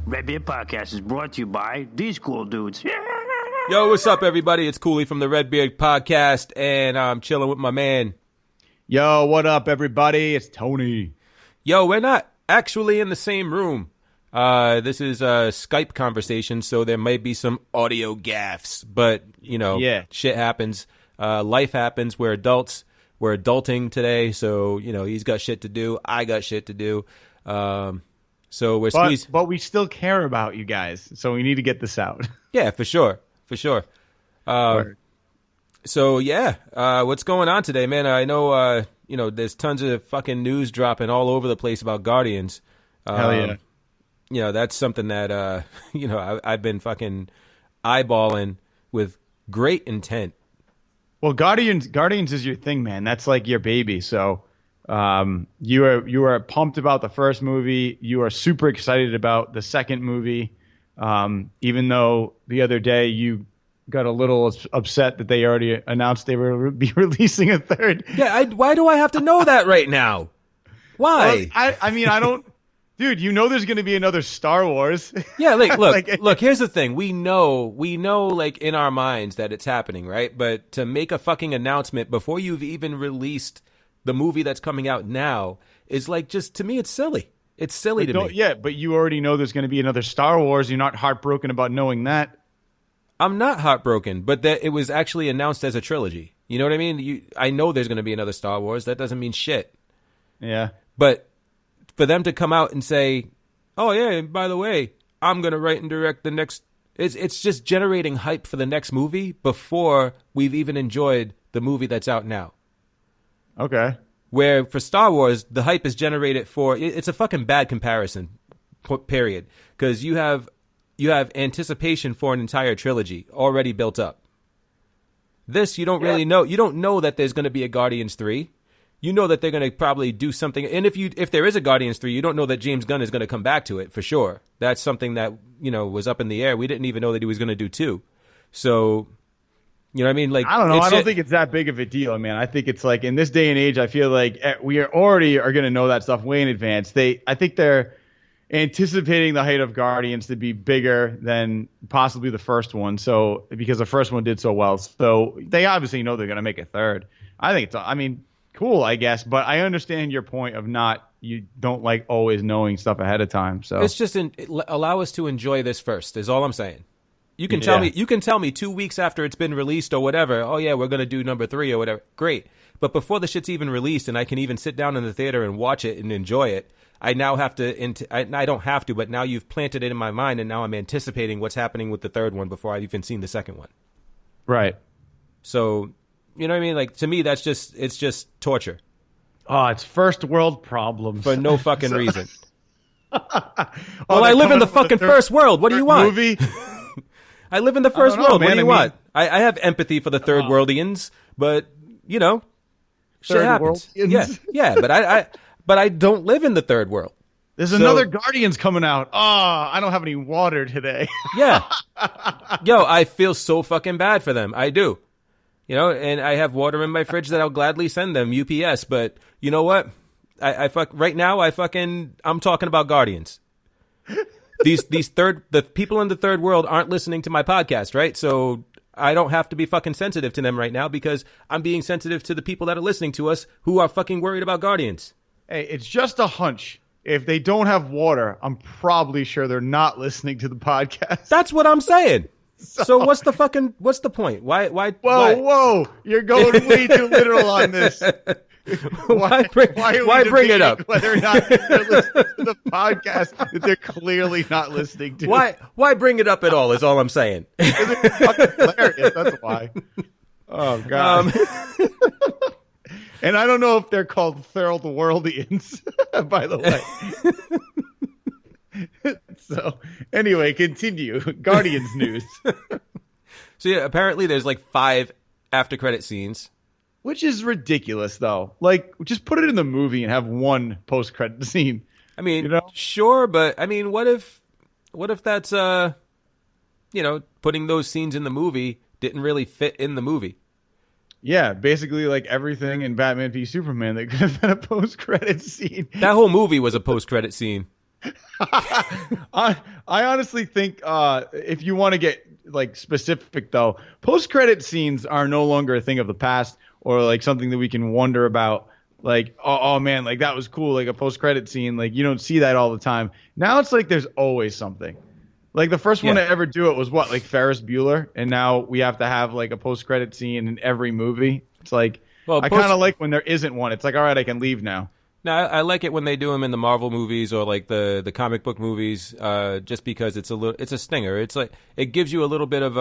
Red Beard Podcast is brought to you by these cool dudes. Yo, what's up, everybody? It's Cooley from the Red Beard Podcast, and I'm chilling with my man. Yo, what up, everybody? It's Tony. Yo, we're not actually in the same room. This is a Skype conversation, so there might be some audio gaffes, but, you know, shit happens. Life happens. We're adults. We're adulting today, so, you know, he's got shit to do. I got shit to do. So we're squeezed. But we still care about you guys, so we need to get this out. Yeah, for sure. For sure. So, yeah, what's going on today, man? I know, you know, there's tons of fucking news dropping all over the place about Guardians. Hell yeah. You know, that's something that, you know, I've been fucking eyeballing with great intent. Well, Guardians is your thing, man. That's like your baby. So you are pumped about the first movie. You are super excited about the second movie, even though the other day you got a little upset that they already announced they were be releasing a third. Yeah, why do I have to know that right now? Why? Well, I mean, I don't... Dude, you know there's going to be another Star Wars. Yeah, look, here's the thing. We know, like, in our minds that it's happening, right? But to make a fucking announcement before you've even released the movie that's coming out now is, like, just, to me, it's silly. It's silly to me. Yeah, but you already know there's going to be another Star Wars. You're not heartbroken about knowing that. I'm not heartbroken, but that it was actually announced as a trilogy. You know what I mean? I know there's going to be another Star Wars. That doesn't mean shit. Yeah. But for them to come out and say, oh, yeah, and by the way, I'm going to write and direct the next... It's just generating hype for the next movie before we've even enjoyed the movie that's out now. Okay. Where for Star Wars, the hype is generated for... It's a fucking bad comparison, period. Because you have anticipation for an entire trilogy already built up. This, you don't really know. You don't know that there's going to be a Guardians 3. You know that they're going to probably do something. And if there is a Guardians 3, you don't know that James Gunn is going to come back to it for sure. That's something that, you know, was up in the air. We didn't even know that he was going to do 2. So, you know what I mean? Like, I don't know. I don't think it's that big of a deal, man. I think it's like in this day and age, I feel like we are going to know that stuff way in advance. I think they're anticipating the height of Guardians to be bigger than possibly the first one. So, because the first one did so well. So they obviously know they're going to make a third. Cool, I guess, but I understand your point of you don't like always knowing stuff ahead of time. So it's just allow us to enjoy this first is all I'm saying. You can tell me 2 weeks after it's been released or whatever, oh yeah, we're going to do number 3 or whatever. Great. But before the shit's even released and I can even sit down in the theater and watch it and enjoy it, I now have to, I don't have to, but now you've planted it in my mind and now I'm anticipating what's happening with the third one before I've even seen the second one. Right. So, you know what I mean? Like, to me, it's just torture. Oh, it's first world problems. For no fucking reason. Well, I live in the fucking first world. What do you want? Movie? I live in the first world. What do you want? I have empathy for the third Worldians, but, you know, shit happens. Yeah, but I don't live in the third world. There's another Guardians coming out. Oh, I don't have any water today. Yeah. Yo, I feel so fucking bad for them. I do. You know, and I have water in my fridge that I'll gladly send them UPS. But you know what? Right now, I'm talking about Guardians. The people in the third world aren't listening to my podcast, right? So I don't have to be fucking sensitive to them right now because I'm being sensitive to the people that are listening to us who are fucking worried about Guardians. Hey, it's just a hunch. If they don't have water, I'm probably sure they're not listening to the podcast. That's what I'm saying. So what's the point? Whoa, you're going way too literal on this. Why bring it up? Whether or not they're listening to the podcast that they're clearly not listening to. Why bring it up at all is all I'm saying. It's fucking hilarious, that's why. Oh, God. And I don't know if they're called Third Worldians, by the way. So, anyway, continue. Guardians news. So, yeah, apparently there's like 5 after credit scenes. Which is ridiculous, though. Like, just put it in the movie and have one post-credit scene. I mean, sure, but I mean, what if that's, putting those scenes in the movie didn't really fit in the movie? Yeah, basically like everything in Batman v Superman that could have been a post-credit scene. That whole movie was a post-credit scene. I honestly think if you want to get like specific though, post-credit scenes are no longer a thing of the past or like something that we can wonder about. Like, oh man, like that was cool, like a post-credit scene. Like you don't see that all the time. Now it's like there's always something. Like the first one to ever do it was what, like Ferris Bueller, and now we have to have like a post-credit scene in every movie. It's like I kind of like when there isn't one. It's like, all right, I can leave now. No, I like it when they do them in the Marvel movies or like the comic book movies, just because it's a stinger. It's like it gives you a little bit of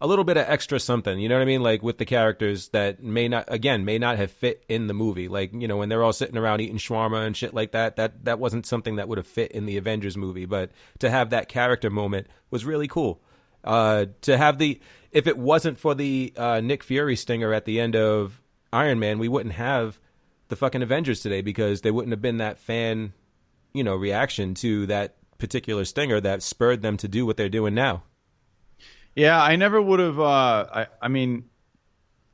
a little bit of extra something. You know what I mean? Like with the characters that may not have fit in the movie. Like, you know, when they're all sitting around eating shawarma and shit like that. That wasn't something that would have fit in the Avengers movie. But to have that character moment was really cool. To have if it wasn't for the Nick Fury stinger at the end of Iron Man, we wouldn't have the fucking Avengers today because there wouldn't have been that fan, you know, reaction to that particular stinger that spurred them to do what they're doing now. Yeah, I never would have. I mean,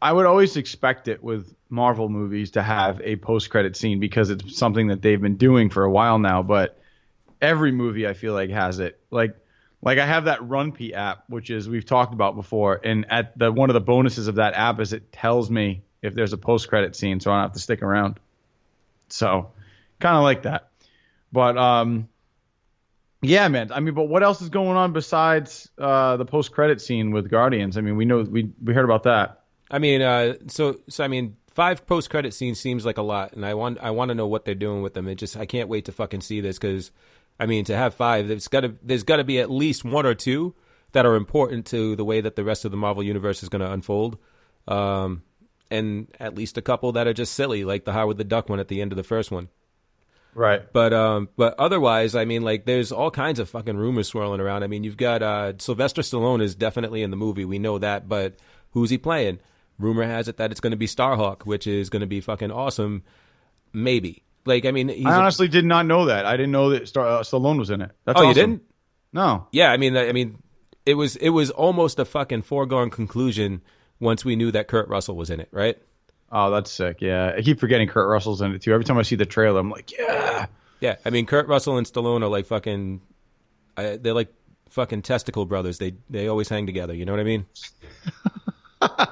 I would always expect it with Marvel movies to have a post-credit scene because it's something that they've been doing for a while now. But every movie I feel like has it. Like I have that RunPee app, which is we've talked about before, and at one of the bonuses of that app is it tells me if there's a post-credit scene, so I don't have to stick around. So, kind of like that. But yeah, man. I mean, but what else is going on besides the post-credit scene with Guardians? I mean, we know we heard about that. I mean, so I mean, 5 post-credit scenes seems like a lot, and I want to know what they're doing with them. I can't wait to fucking see this because, I mean, to have 5, there's got to be at least 1 or 2 that are important to the way that the rest of the Marvel universe is going to unfold. And at least a couple that are just silly, like the Howard the Duck one at the end of the first one. Right. But otherwise, I mean, like, there's all kinds of fucking rumors swirling around. I mean, you've got Sylvester Stallone is definitely in the movie. We know that, but who's he playing? Rumor has it that it's going to be Starhawk, which is going to be fucking awesome. Maybe. Like, I mean, I honestly did not know that. I didn't know that Stallone was in it. That's awesome. You didn't? No. Yeah, I mean, it was almost a fucking foregone conclusion once we knew that Kurt Russell was in it, right? Oh, that's sick. Yeah, I keep forgetting Kurt Russell's in it too. Every time I see the trailer, I'm like, yeah. Yeah, I mean, Kurt Russell and Stallone are like fucking. They're like fucking testicle brothers. They always hang together. You know what I mean?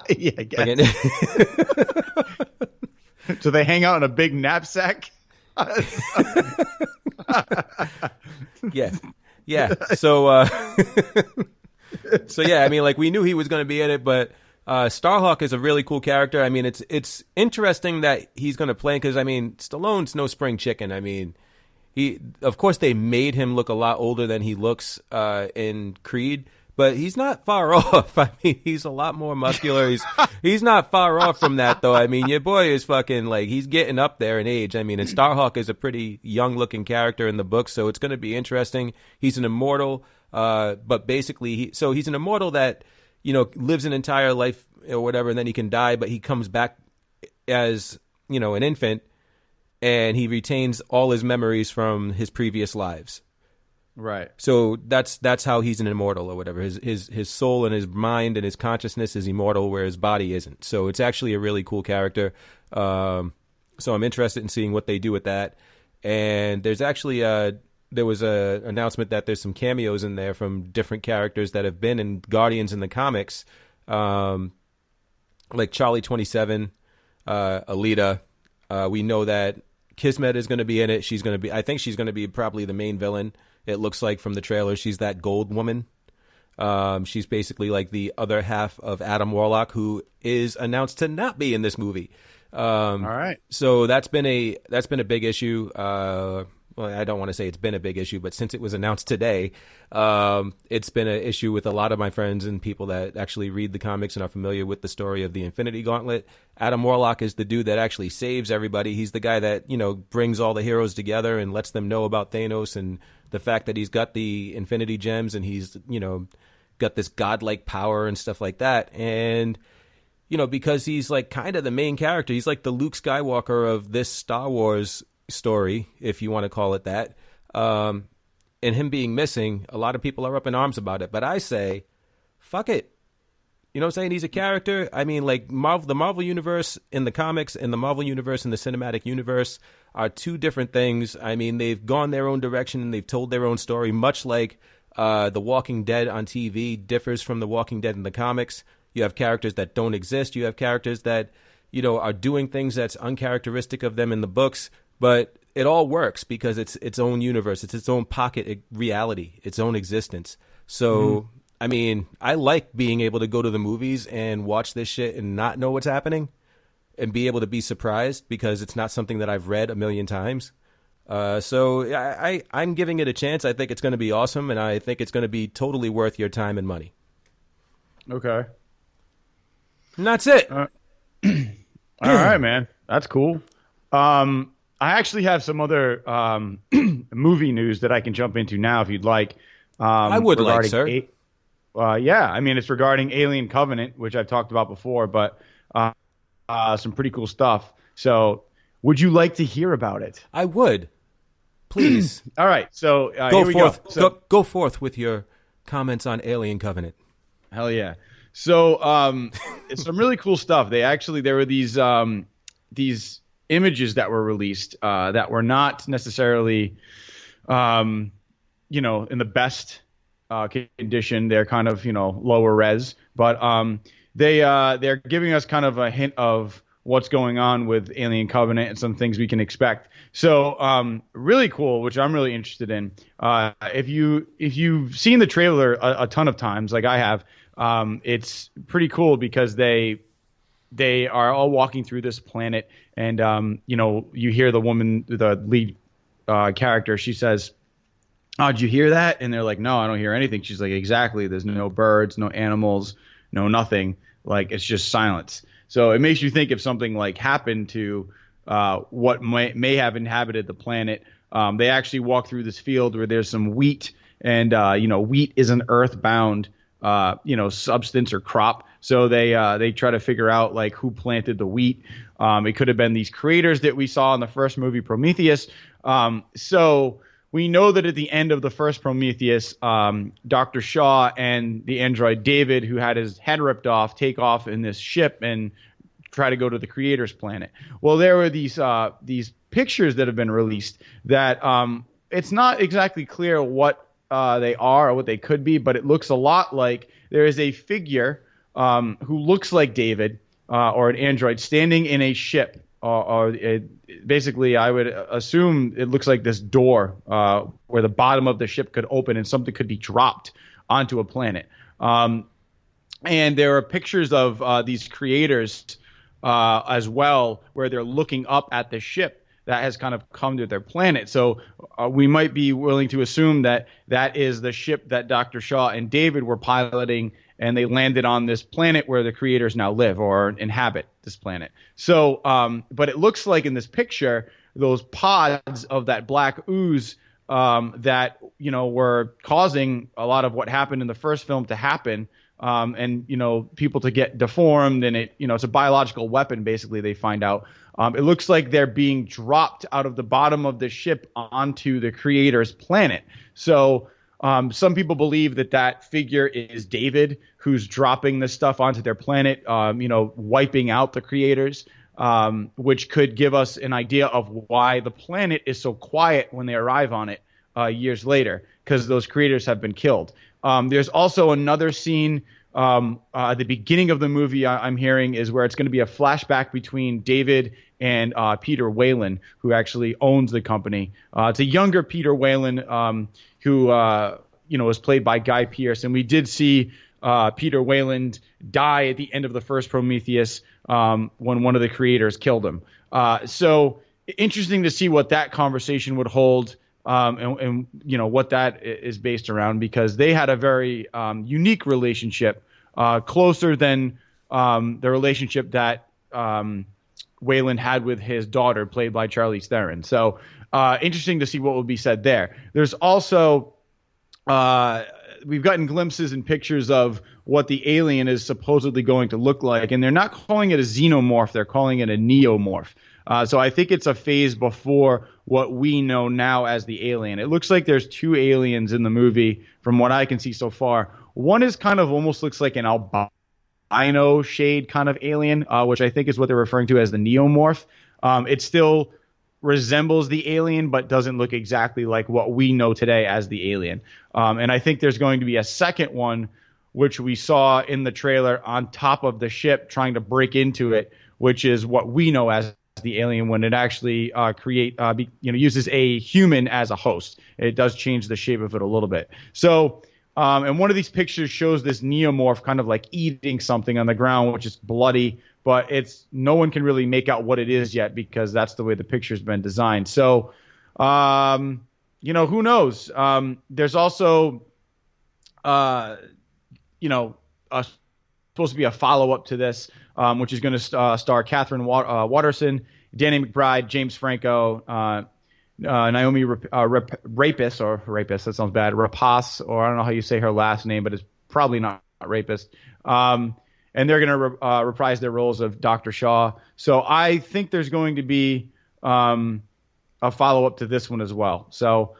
Yeah, I guess. So they hang out in a big knapsack. Yeah. So yeah, I mean, like, we knew he was going to be in it, but Starhawk is a really cool character. I mean, it's interesting that he's going to play because, I mean, Stallone's no spring chicken. I mean, of course they made him look a lot older than he looks in Creed, but he's not far off. I mean, he's a lot more muscular. He's not far off from that, though. I mean, your boy is fucking, like, he's getting up there in age. I mean, and Starhawk is a pretty young-looking character in the book, so it's going to be interesting. He's an immortal, but basically, he's an immortal that, you know, lives an entire life or whatever, and then he can die, but he comes back as, you know, an infant, and he retains all his memories from his previous lives. Right. So that's how he's an immortal or whatever. His soul and his mind and his consciousness is immortal, where his body isn't. So it's actually a really cool character. So I'm interested in seeing what they do with that. And there's actually there was a announcement that there's some cameos in there from different characters that have been in Guardians in the comics, like Charlie 27, Alita. We know that Kismet is going to be in it. I think she's going to be probably the main villain. It looks like from the trailer, she's that gold woman. She's basically like the other half of Adam Warlock, who is announced to not be in this movie. All right. So that's been a big issue. Well, I don't want to say it's been a big issue, but since it was announced today, it's been an issue with a lot of my friends and people that actually read the comics and are familiar with the story of the Infinity Gauntlet. Adam Warlock is the dude that actually saves everybody. He's the guy that, you know, brings all the heroes together and lets them know about Thanos and the fact that he's got the Infinity Gems and he's, you know, got this godlike power and stuff like that. And, you know, because he's like kind of the main character, he's like the Luke Skywalker of this Star Wars story, if you want to call it that. And him being missing, a lot of people are up in arms about it. But I say, fuck it. You know what I'm saying? He's a character. I mean, like the Marvel universe in the comics and the Marvel universe in the cinematic universe are two different things. I mean, they've gone their own direction and they've told their own story, much like The Walking Dead on TV differs from The Walking Dead in the comics. You have characters that don't exist. You have characters that, you know, are doing things that's uncharacteristic of them in the books, but it all works because it's its own universe. It's its own pocket reality, its own existence. So, I mean, I like being able to go to the movies and watch this shit and not know what's happening and be able to be surprised because it's not something that I've read a million times. So I'm giving it a chance. I think it's going to be awesome, and I think it's going to be totally worth your time and money. Okay. And that's it. All right, man. That's cool. I actually have some other movie news that I can jump into now if you'd like. I would like, sir. Yeah, I mean, it's regarding Alien Covenant, which I've talked about before, but some pretty cool stuff. So would you like to hear about it? I would. Please. All right. So go here forth. we go. Go forth with your comments on Alien Covenant. Hell yeah. So it's some really cool stuff. There were these images that were released that were not necessarily, in the best condition. They're kind of, lower res, but they're giving us kind of a hint of what's going on with Alien Covenant and some things we can expect. So really cool, which I'm really interested in. If you've seen the trailer a ton of times, like I have, it's pretty cool because they are all walking through this planet, and you hear the woman, the lead character, she says, "Oh, did you hear that?" And they're like, "No, I don't hear anything." She's like, "Exactly. There's no birds, no animals, no nothing. Like, it's just silence." So it makes you think if something like happened to what may have inhabited the planet. They actually walk through this field where there's some wheat, and wheat is an earthbound substance or crop. So they try to figure out like who planted the wheat. It could have been these creators that we saw in the first movie, Prometheus. So we know that at the end of the first Prometheus, Dr. Shaw and the android David, who had his head ripped off, take off in this ship and try to go to the creator's planet. Well, there were these pictures that have been released that it's not exactly clear what they are or what they could be, but it looks a lot like there is a figure who looks like David or an android standing in a ship. Basically, I would assume it looks like this door where the bottom of the ship could open and something could be dropped onto a planet. And there are pictures of these creators as well where they're looking up at the ship that has kind of come to their planet. So we might be willing to assume that that is the ship that Dr. Shaw and David were piloting, and they landed on this planet where the creators now live or inhabit this planet. So, but it looks like in this picture, those pods of that black ooze that, were causing a lot of what happened in the first film to happen, and, people to get deformed, and it's a biological weapon, basically, they find out. It looks like they're being dropped out of the bottom of the ship onto the creator's planet. So some people believe that figure is David, who's dropping this stuff onto their planet, wiping out the creators, which could give us an idea of why the planet is so quiet when they arrive on it years later, because those creators have been killed. There's also another scene at the beginning of the movie I'm hearing is where it's going to be a flashback between David and Peter Whalen, who actually owns the company. It's a younger Peter Whalen who was played by Guy Pearce, and we did see Peter Whalen die at the end of the first Prometheus when one of the creators killed him. So interesting to see what that conversation would hold. And what that is based around, because they had a very unique relationship, closer than the relationship that Whalen had with his daughter, played by Charlize Theron. So interesting to see what will be said there. There's also we've gotten glimpses and pictures of what the alien is supposedly going to look like, and they're not calling it a xenomorph; they're calling it a neomorph. So I think it's a phase before what we know now as the alien. It looks like there's two aliens in the movie from what I can see so far. One is kind of almost looks like an albino albino shade kind of alien, which I think is what they're referring to as the neomorph. It still resembles the alien, but doesn't look exactly like what we know today as the alien. And I think there's going to be a second one, which we saw in the trailer on top of the ship trying to break into it, which is what we know as the alien when it actually uses a human as a host. It does change the shape of it a little bit. So, and one of these pictures shows this neomorph kind of like eating something on the ground, which is bloody, but no one can really make out what it is yet because that's the way the picture's been designed. So, who knows? There's also, supposed to be a follow-up to this, which is going to star Catherine Watterson, Danny McBride, James Franco, Naomi Rapist, that sounds bad, Rapace, or I don't know how you say her last name, but it's probably not Rapist. And they're going to reprise their roles of Dr. Shaw. So I think there's going to be a follow-up to this one as well. So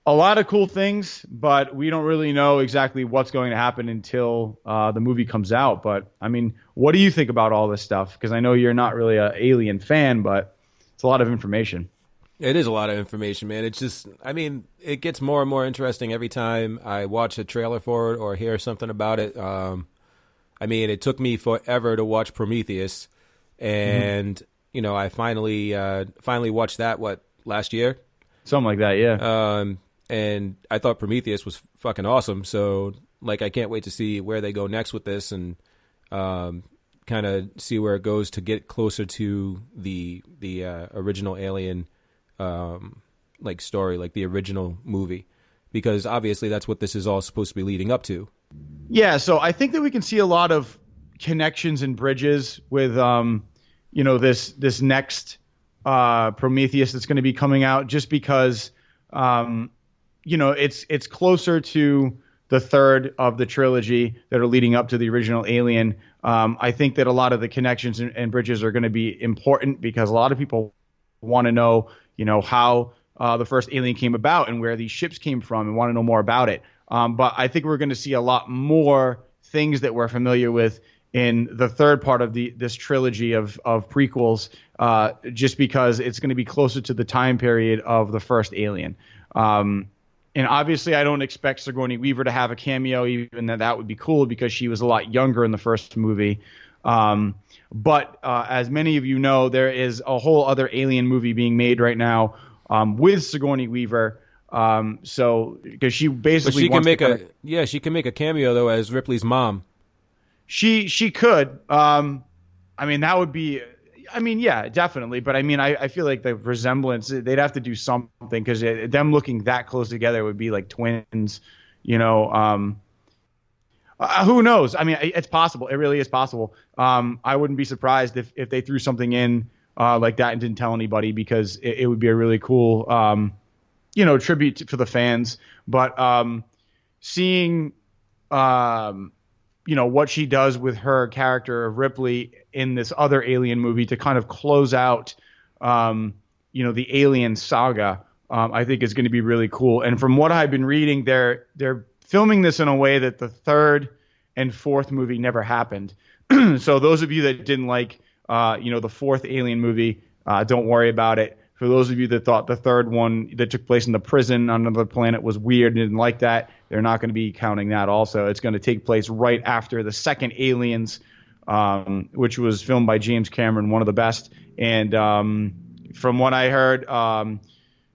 a lot of cool things, but we don't really know exactly what's going to happen until the movie comes out. But, I mean, what do you think about all this stuff? Because I know you're not really an Alien fan, but it's a lot of information. It is a lot of information, man. It's just, I mean, it gets more and more interesting every time I watch a trailer for it or hear something about it. I mean, it took me forever to watch Prometheus, and, I finally watched that, last year? Something like that, yeah. And I thought Prometheus was fucking awesome. So, I can't wait to see where they go next with this and kind of see where it goes to get closer to the original Alien story, like the original movie. Because obviously that's what this is all supposed to be leading up to. Yeah, so I think that we can see a lot of connections and bridges with, this next Prometheus that's going to be coming out just because... it's closer to the third of the trilogy that are leading up to the original Alien. I think that a lot of the connections and bridges are going to be important because a lot of people want to know, how the first Alien came about and where these ships came from and want to know more about it. But I think we're going to see a lot more things that we're familiar with in the third part of this trilogy of prequels, just because it's going to be closer to the time period of the first Alien. And obviously, I don't expect Sigourney Weaver to have a cameo, even that would be cool because she was a lot younger in the first movie. But as many of you know, there is a whole other Alien movie being made right now with Sigourney Weaver. So because she basically she can make a cameo though as Ripley's mom. She could. That would be. Yeah, definitely. But I feel like the resemblance, they'd have to do something because them looking that close together would be like twins, Who knows? It's possible. It really is possible. I wouldn't be surprised if they threw something in like that and didn't tell anybody because it would be a really cool, tribute to the fans. But seeing, what she does with her character of Ripley in this other Alien movie to kind of close out, the Alien saga, I think is going to be really cool. And from what I've been reading, they're filming this in a way that the third and fourth movie never happened. So those of you that didn't like, the fourth Alien movie, don't worry about it. For those of you that thought the third one that took place in the prison on another planet was weird and didn't like that, they're not going to be counting that also. It's going to take place right after the second Aliens, which was filmed by James Cameron, one of the best. And from what I heard,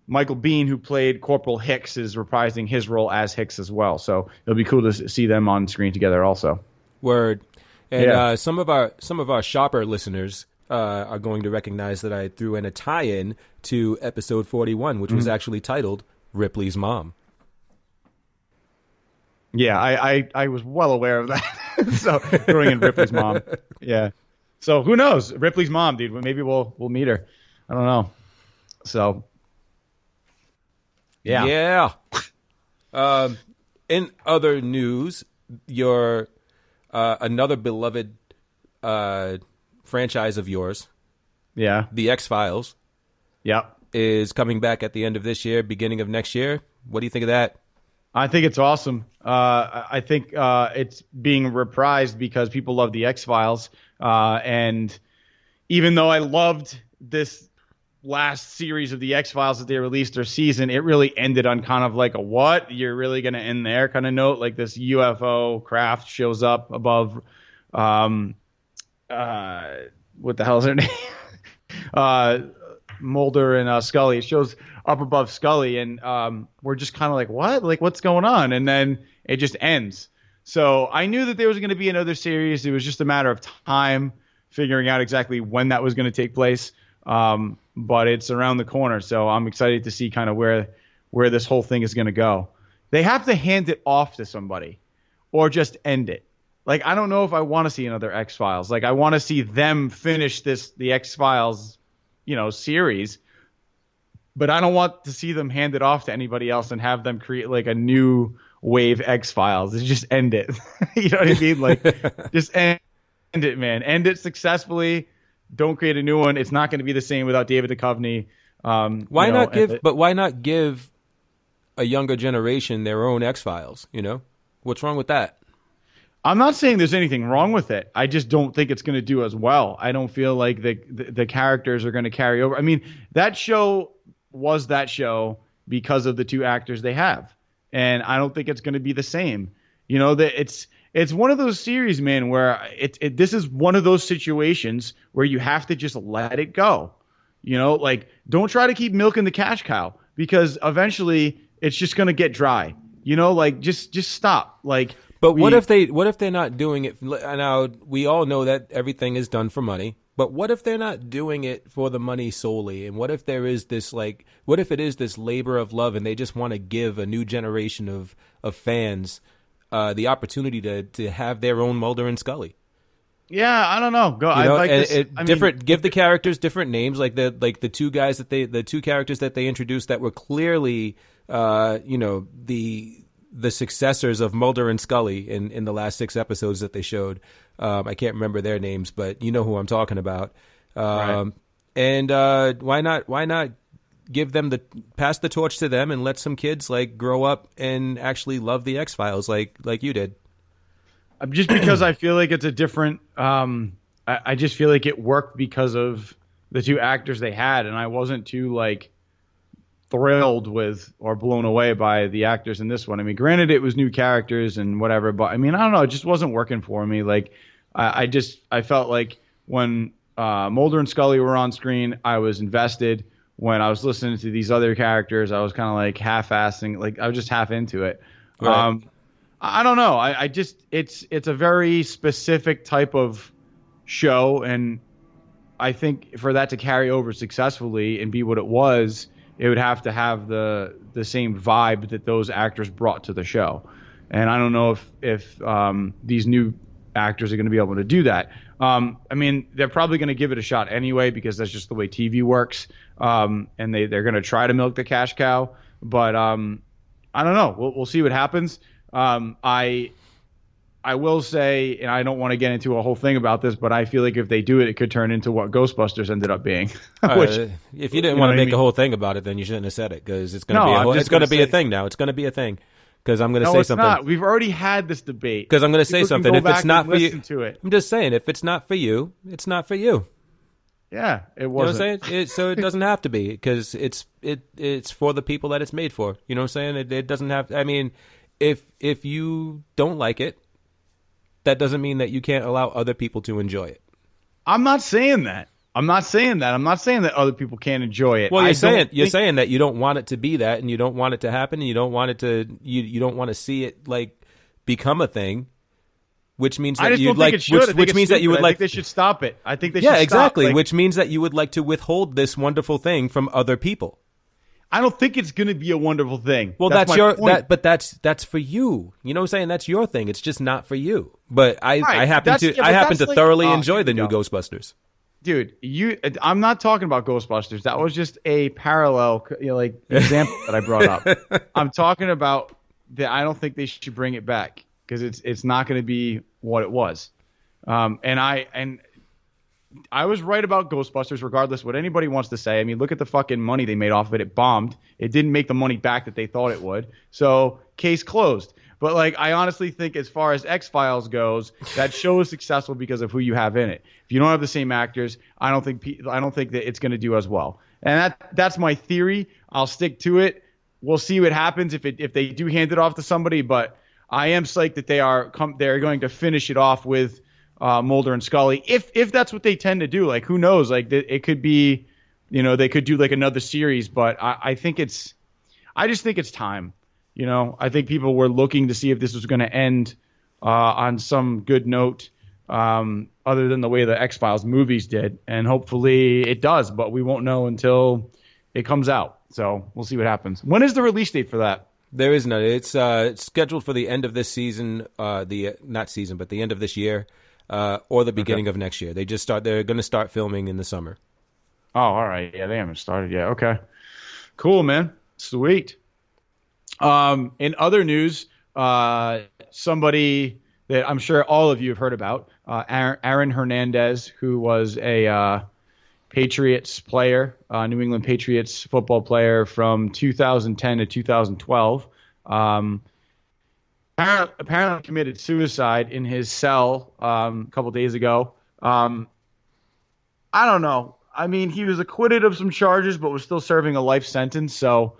Michael Biehn, who played Corporal Hicks, is reprising his role as Hicks as well. So it'll be cool to see them on screen together also. Word. And some of our shopper listeners are going to recognize that I threw in a tie-in to episode 41, which was actually titled Ripley's Mom. Yeah, I was well aware of that. So throwing in Ripley's mom. Yeah. So who knows? Ripley's mom, dude. Maybe we'll meet her. I don't know. So yeah. Yeah. In other news, your another beloved franchise of yours, The X-Files, is coming back at the end of this year, beginning of next year. What do you think of that? I think it's awesome. I think it's being reprised because people love the X-Files. And even though I loved this last series of the X-Files that they released their season, it really ended on kind of like a what? You're really going to end there kind of note? Like this UFO craft shows up above, what the hell is her name? Mulder and Scully. It shows up above Scully, and we're just kind of like, what? Like, what's going on? And then it just ends. So I knew that there was going to be another series. It was just a matter of time figuring out exactly when that was going to take place. But it's around the corner, so I'm excited to see kind of where this whole thing is going to go. They have to hand it off to somebody or just end it. Like, I don't know if I want to see another X-Files. Like, I want to see them finish the X-Files, series. But I don't want to see them hand it off to anybody else and have them create like a new wave X-Files. Just end it. You know what I mean? Like, just end it, man. End it successfully. Don't create a new one. It's not going to be the same without David Duchovny. Why not give a younger generation their own X-Files? What's wrong with that? I'm not saying there's anything wrong with it. I just don't think it's going to do as well. I don't feel like the characters are going to carry over. I mean, that show was that show because of the two actors they have, and I don't think it's going to be the same. It's one of those series, man, where this is one of those situations where you have to just let it go. Like, don't try to keep milking the cash cow because eventually it's just going to get dry. Like, just stop. Like, but what if they're not doing it? Now, we all know that everything is done for money, but what if they're not doing it for the money solely? And what if there is this, like, what if it is this labor of love and they just want to give a new generation of fans the opportunity to have their own Mulder and Scully? Yeah, I don't know. Give the characters different names, like the two characters that they introduced that were clearly, the successors of Mulder and Scully in the last 6 episodes that they showed. I can't remember their names, but you know who I'm talking about. Right. And why not give them pass the torch to them and let some kids like grow up and actually love the X-Files like you did? Just because I feel like it's a different. I just feel like it worked because of the two actors they had, and I wasn't too like thrilled with or blown away by the actors in this one. I mean, granted, it was new characters and whatever, but I mean, I don't know, it just wasn't working for me. Like, I felt like when Mulder and Scully were on screen, I was invested. When I was listening to these other characters, I was kind of like half-assing, like I was just half into it. Right. I don't know. I just it's a very specific type of show, and I think for that to carry over successfully and be what it was, it would have to have the same vibe that those actors brought to the show. And I don't know if these new actors are going to be able to do that. I mean, they're probably going to give it a shot anyway because that's just the way TV works. And they're going to try to milk the cash cow. But I don't know. We'll see what happens. I will say, and I don't want to get into a whole thing about this, but I feel like if they do it, it could turn into what Ghostbusters ended up being. Which, if you didn't want to make a whole thing about it, then you shouldn't have said it because it's going to be a thing now. It's going to be a thing because I'm going to say something. Not. We've already had this debate. Because I'm going to say something. If it's not for you, to I'm just saying, if it's not for you, it's not for you. Yeah, it wasn't. You know what I'm saying? So it doesn't have to be because it's for the people that it's made for. You know what I'm saying? It doesn't have. I mean, if you don't like it, that doesn't mean that you can't allow other people to enjoy it. I'm not saying that. I'm not saying that other people can't enjoy it. Well, you're saying that you don't want it to be that, and you don't want it to happen, and you don't want it to. You don't want to see it like become a thing, which means that you'd like. Which means that you would like. I think they should stop it. I think they should. Yeah, exactly. Stop, which means that you would like to withhold this wonderful thing from other people. I don't think it's going to be a wonderful thing. Well, that's your point. But that's for you. You know what I'm saying? That's your thing. It's just not for you. But I happen to thoroughly enjoy the new Ghostbusters. Dude, I'm not talking about Ghostbusters. That was just a parallel example that I brought up. I'm talking about that I don't think they should bring it back because it's not going to be what it was. And I was right about Ghostbusters, regardless what anybody wants to say. I mean, look at the fucking money they made off of it. It bombed. It didn't make the money back that they thought it would. So case closed. But like, I honestly think as far as X-Files goes, that show is successful because of who you have in it. If you don't have the same actors, I don't think that it's going to do as well. And that's my theory. I'll stick to it. We'll see what happens if they do hand it off to somebody. But I am psyched that they're going to finish it off with Mulder and Scully. If that's what they tend to do, like who knows? Like it could be, they could do like another series. But I just think it's time. I think people were looking to see if this was going to end on some good note, other than the way the X-Files movies did. And hopefully it does, but we won't know until it comes out. So we'll see what happens. When is the release date for that? There is none. It's scheduled for the end of this season, but the end of this year, or the beginning of next year. They're going to start filming in the summer. Oh, all right. Yeah, they haven't started yet. Okay. Cool, man. Sweet. In other news, somebody that I'm sure all of you have heard about, Aaron Hernandez, who was a Patriots player, New England Patriots football player from 2010 to 2012, apparently committed suicide in his cell a couple days ago. I don't know. I mean, he was acquitted of some charges, but was still serving a life sentence. So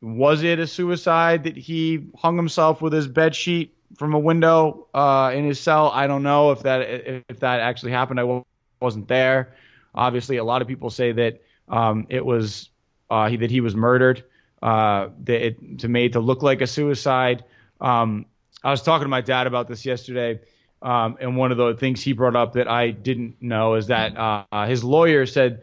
was it a suicide that he hung himself with his bed sheet from a window in his cell? I don't know if that actually happened. I wasn't there. Obviously, a lot of people say that it was that he was murdered, made to look like a suicide. I was talking to my dad about this yesterday, and one of the things he brought up that I didn't know is that his lawyer said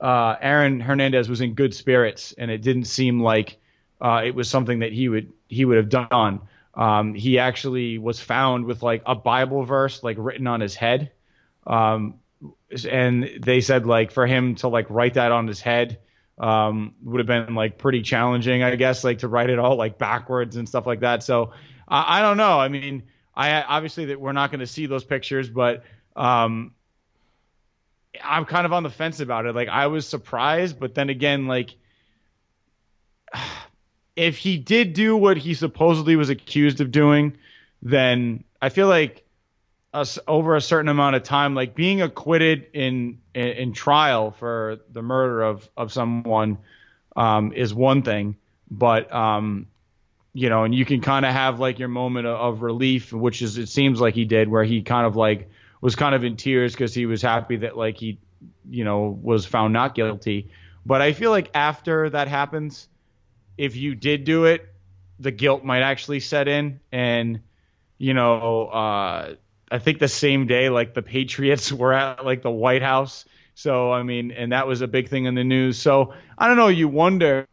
Aaron Hernandez was in good spirits, and it didn't seem like it was something that he would have done. He actually was found with like a Bible verse like written on his head. And they said like for him to like write that on his head would have been like pretty challenging, I guess, like to write it all like backwards and stuff like that. So I don't know. I mean, obviously that we're not going to see those pictures, but I'm kind of on the fence about it. Like I was surprised, but then again, like if he did do what he supposedly was accused of doing, then I feel like over a certain amount of time, like being acquitted in trial for the murder of someone is one thing, but and you can kind of have like your moment of relief, which is it seems like he did, where he kind of like was kind of in tears because he was happy that like he was found not guilty. But I feel like after that happens, if you did do it, the guilt might actually set in. And, I think the same day, like the Patriots were at like the White House. So, I mean, and that was a big thing in the news. So I don't know. You wonder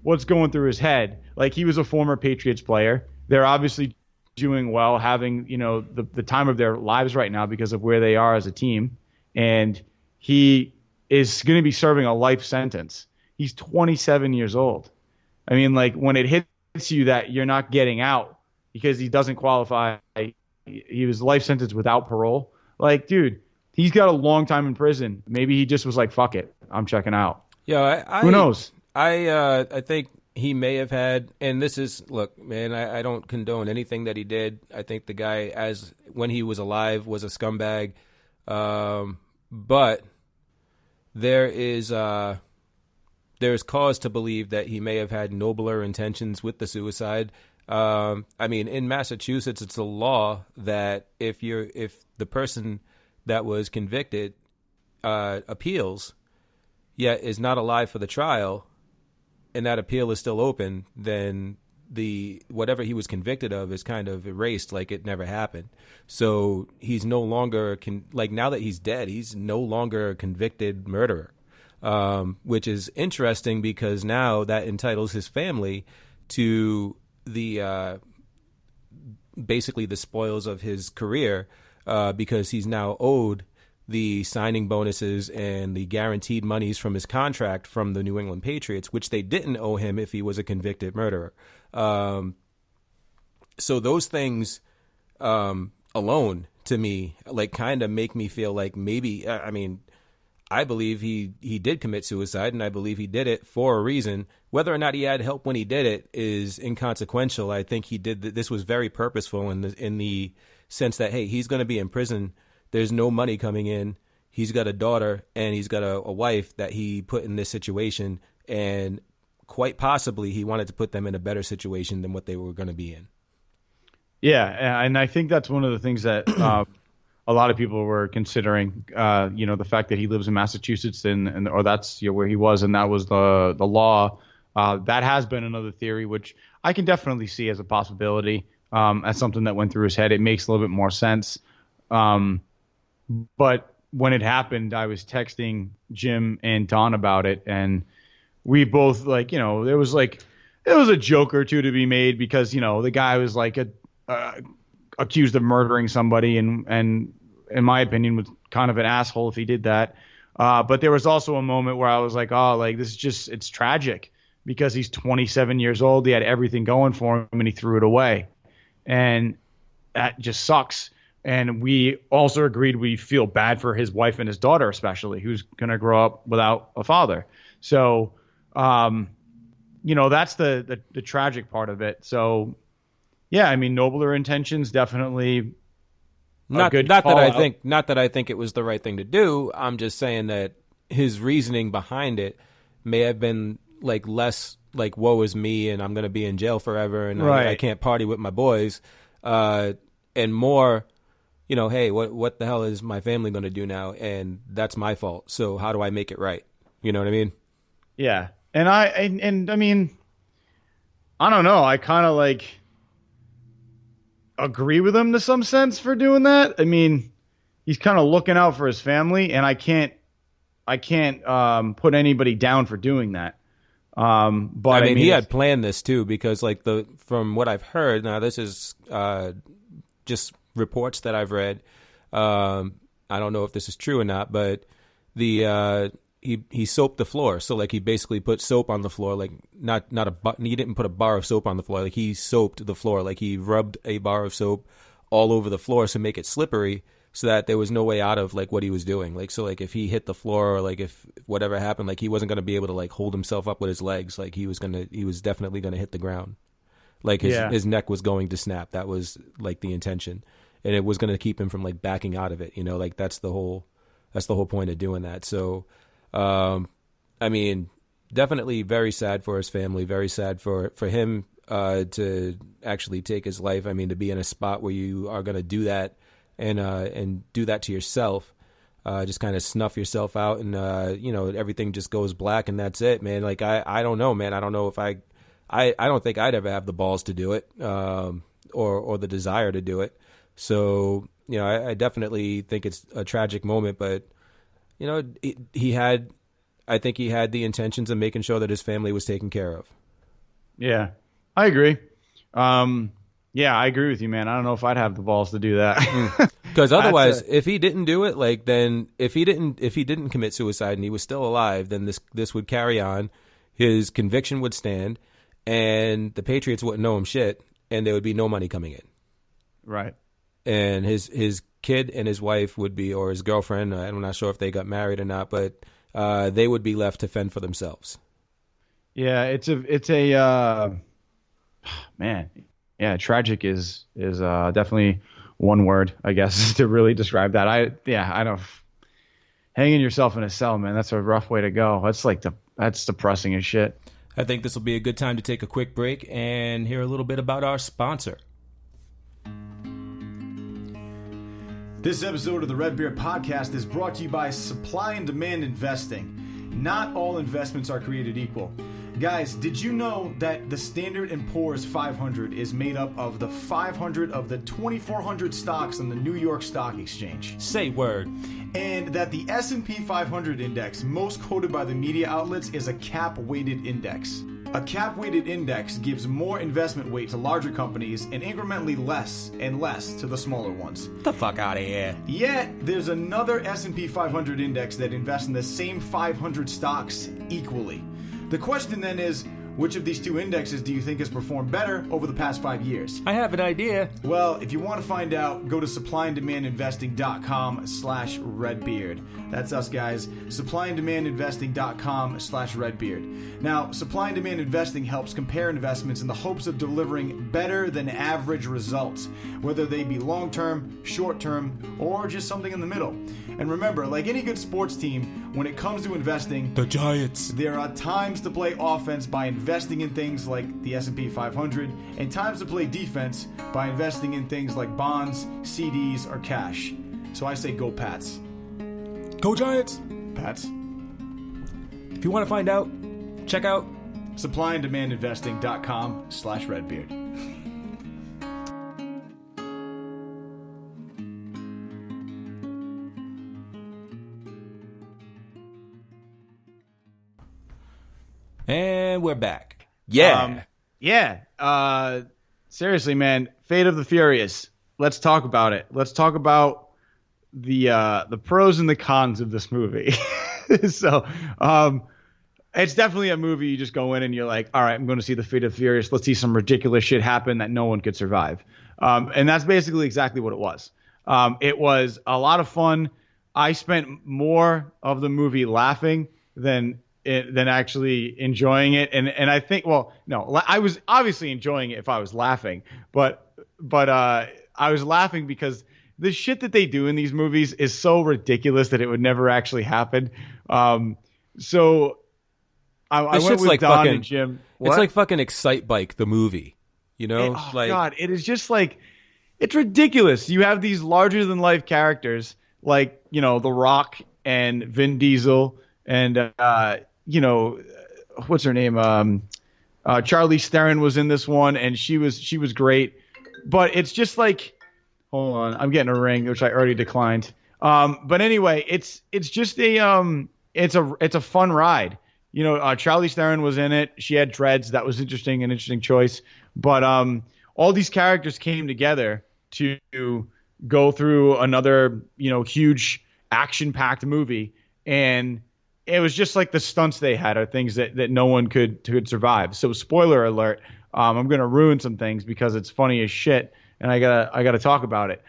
what's going through his head. Like he was a former Patriots player. They're obviously doing well, having, the time of their lives right now because of where they are as a team. And he is going to be serving a life sentence. He's 27 years old. I mean, like when it hits you that you're not getting out because he doesn't qualify, he was life sentence without parole. Like, dude, he's got a long time in prison. Maybe he just was like, fuck it, I'm checking out. Yeah, who knows? I think he may have had, and this is, look, man, I don't condone anything that he did. I think the guy, when he was alive, was a scumbag. But there's cause to believe that he may have had nobler intentions with the suicide. I mean, in Massachusetts, it's a law that if the person that was convicted appeals, yet is not alive for the trial, and that appeal is still open, then whatever he was convicted of is kind of erased, like it never happened. So he's no longer now that he's dead, he's no longer a convicted murderer. Which is interesting because now that entitles his family to basically the spoils of his career, because he's now owed the signing bonuses and the guaranteed monies from his contract from the New England Patriots, which they didn't owe him if he was a convicted murderer. So those things alone to me, like kind of make me feel like maybe, I mean, I believe he did commit suicide, and I believe he did it for a reason. Whether or not he had help when he did it is inconsequential. I think he did this was very purposeful in the sense that, hey, he's going to be in prison. There's no money coming in. He's got a daughter and he's got a wife that he put in this situation, and quite possibly he wanted to put them in a better situation than what they were going to be in. Yeah, and I think that's one of the things that a lot of people were considering. The fact that he lives in Massachusetts or that's where he was, and that was the law. That has been another theory, which I can definitely see as a possibility, as something that went through his head. It makes a little bit more sense. But when it happened, I was texting Jim and Don about it, and we both there was a joke or two to be made because the guy was accused of murdering somebody, and in my opinion was kind of an asshole if he did that. But there was also a moment where I was like, this is just, it's tragic because he's 27 years old. He had everything going for him and he threw it away, and that just sucks. And we also agreed we feel bad for his wife and his daughter, especially, who's going to grow up without a father. So, that's the tragic part of it. So, yeah, I mean, nobler intentions, definitely. Not that I think it was the right thing to do. I'm just saying that his reasoning behind it may have been less like, woe is me and I'm going to be in jail forever and right. I can't party with my boys, and more, hey, what the hell is my family going to do now? And that's my fault. So how do I make it right? You know what I mean? Yeah. And I mean, I don't know. I kind of agree with him to some sense for doing that. I mean, he's kind of looking out for his family, and I can't put anybody down for doing that. But I mean, he had planned this too, because from what I've heard, now this is just reports that I've read. I don't know if this is true or not, but he soaped the floor. So he basically put soap on the floor, he didn't put a bar of soap on the floor. He soaped the floor, he rubbed a bar of soap all over the floor to make it slippery, so that there was no way out of what he was doing. If he hit the floor, or if whatever happened, he wasn't going to be able to hold himself up with his legs. He was definitely going to hit the ground. His neck was going to snap. That was the intention. And it was going to keep him from backing out of it. That's the whole point of doing that. So, I mean, definitely very sad for his family, very sad for him, to actually take his life. I mean, to be in a spot where you are going to do that and do that to yourself, just kind of snuff yourself out, and, everything just goes black and that's it, man. I don't know, man. I don't know if I don't think I'd ever have the balls to do it, or the desire to do it. So, I definitely think it's a tragic moment, but, I think he had the intentions of making sure that his family was taken care of. Yeah, I agree. Yeah, I agree with you, man. I don't know if I'd have the balls to do that. Because otherwise, if he didn't do it, then if he didn't commit suicide and he was still alive, then this would carry on. His conviction would stand, and the Patriots wouldn't know him shit, and there would be no money coming in. Right. And his kid and his wife would be, or his girlfriend, I'm not sure if they got married or not, but they would be left to fend for themselves. Yeah, it's a man. Yeah, tragic is definitely one word, I guess, to really describe that. I don't. Hanging yourself in a cell, man, that's a rough way to go. That's depressing as shit. I think this will be a good time to take a quick break and hear a little bit about our sponsor. This episode of the Red Beard Podcast is brought to you by Supply and Demand Investing. Not all investments are created equal. Guys, did you know that the Standard & Poor's 500 is made up of the 500 of the 2,400 stocks on the New York Stock Exchange? Say word. And that the S&P 500 index, most quoted by the media outlets, is a cap-weighted index. A cap-weighted index gives more investment weight to larger companies and incrementally less and less to the smaller ones. Get the fuck out of here. Yet, there's another S&P 500 index that invests in the same 500 stocks equally. The question then is, Which of these two indexes do you think has performed better over the past 5 years? I have an idea. Well, if you want to find out, go to supplyanddomandinvesting.com/redbeard. That's us, guys. supplyanddomandinvesting.com/redbeard. Now, supply and demand investing helps compare investments in the hopes of delivering better than average results, whether they be long-term, short-term, or just something in the middle. And remember, like any good sports team, when it comes to investing, The Giants. there are times to play offense by investing in things like the S&P 500 and times to play defense by investing in things like bonds, CDs, or cash. So I say go Pats. Go Giants. Pats? If you want to find out, check out supplyanddomandinvesting.com/redbeard. And we're back. Yeah. Seriously, man, Fate of the Furious. Let's talk about it. Let's talk about the pros and the cons of this movie. So, it's definitely a movie you just go in and you're like, all right, I'm going to see the Fate of the Furious. Let's see some ridiculous shit happen that no one could survive. And that's basically exactly what it was. It was a lot of fun. I spent more of the movie laughing than actually enjoying it. And I think, well, no, I was obviously enjoying it if I was laughing, but I was laughing because the shit that they do in these movies is so ridiculous that it would never actually happen. So I went with like Don fucking, and Jim. It's What? like fucking Excite Bike, the movie. You know? God, it is just like, it's ridiculous. You have these larger than life characters like, The Rock and Vin Diesel and, what's her name? Charlize Theron was in this one and she was great, but it's just like, hold on, I'm getting a ring, which I already declined. But anyway, it's just it's a fun ride. Charlize Theron was in it. She had dreads. That was an interesting choice. But all these characters came together to go through another, huge action-packed movie. And it was just like the stunts they had are things that no one could survive. So spoiler alert, I'm going to ruin some things because it's funny as shit. And I gotta talk about it.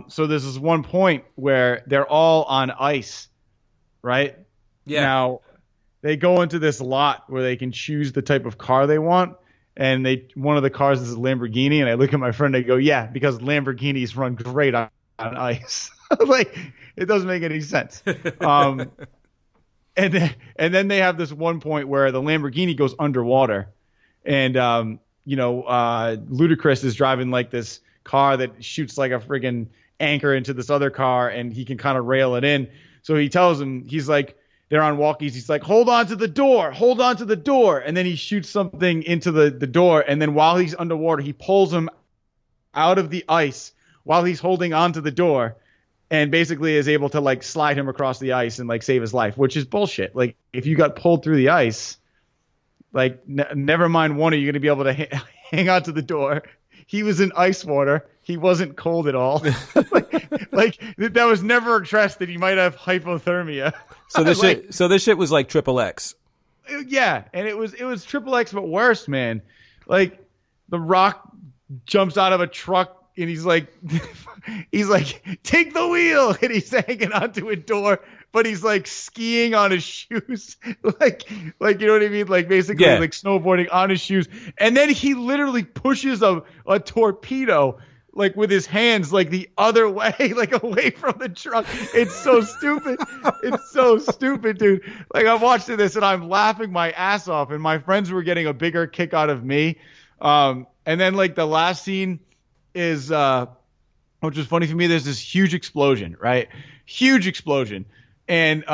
So there's this one point where they're all on ice, right? Yeah. Now, they go into this lot where they can choose the type of car they want, and one of the cars is a Lamborghini, and I look at my friend and I go, yeah, because Lamborghinis run great on ice. Like, it doesn't make any sense. And then they have this one point where the Lamborghini goes underwater, and Ludacris is driving like this car that shoots like a friggin' anchor into this other car, and he can kind of rail it in. So he tells him, he's like, they're on walkies. He's like, hold on to the door. And then he shoots something into the door. And then while he's underwater, he pulls him out of the ice while he's holding onto the door and basically is able to like slide him across the ice and like save his life, which is bullshit. Like if you got pulled through the ice, like never mind one of you going to be able to hang onto the door. He was in ice water. He wasn't cold at all. like that was never addressed that he might have hypothermia. So this shit was like Triple X. Yeah, and it was Triple X, but worse, man. Like The Rock jumps out of a truck and he's like, take the wheel, and he's hanging onto a door, but he's like skiing on his shoes, like you know what I mean, like basically like snowboarding on his shoes, and then he literally pushes a torpedo like with his hands like the other way, like away from the truck. It's so stupid. It's so stupid, dude. Like I'm watching this and I'm laughing my ass off, and my friends were getting a bigger kick out of me. And then like the last scene is which was funny for me, there's this huge explosion, right? Huge explosion. And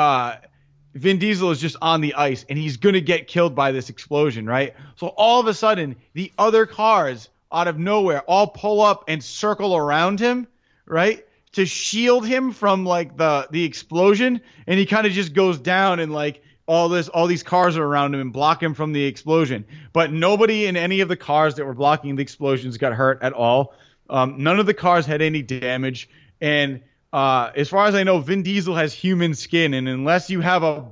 Vin Diesel is just on the ice and he's going to get killed by this explosion, right? So all of a sudden, the other cars out of nowhere all pull up and circle around him, right? To shield him from like the explosion. And he kind of just goes down and like all these cars are around him and block him from the explosion. But nobody in any of the cars that were blocking the explosions got hurt at all. None of the cars had any damage. And as far as I know, Vin Diesel has human skin, and unless you have a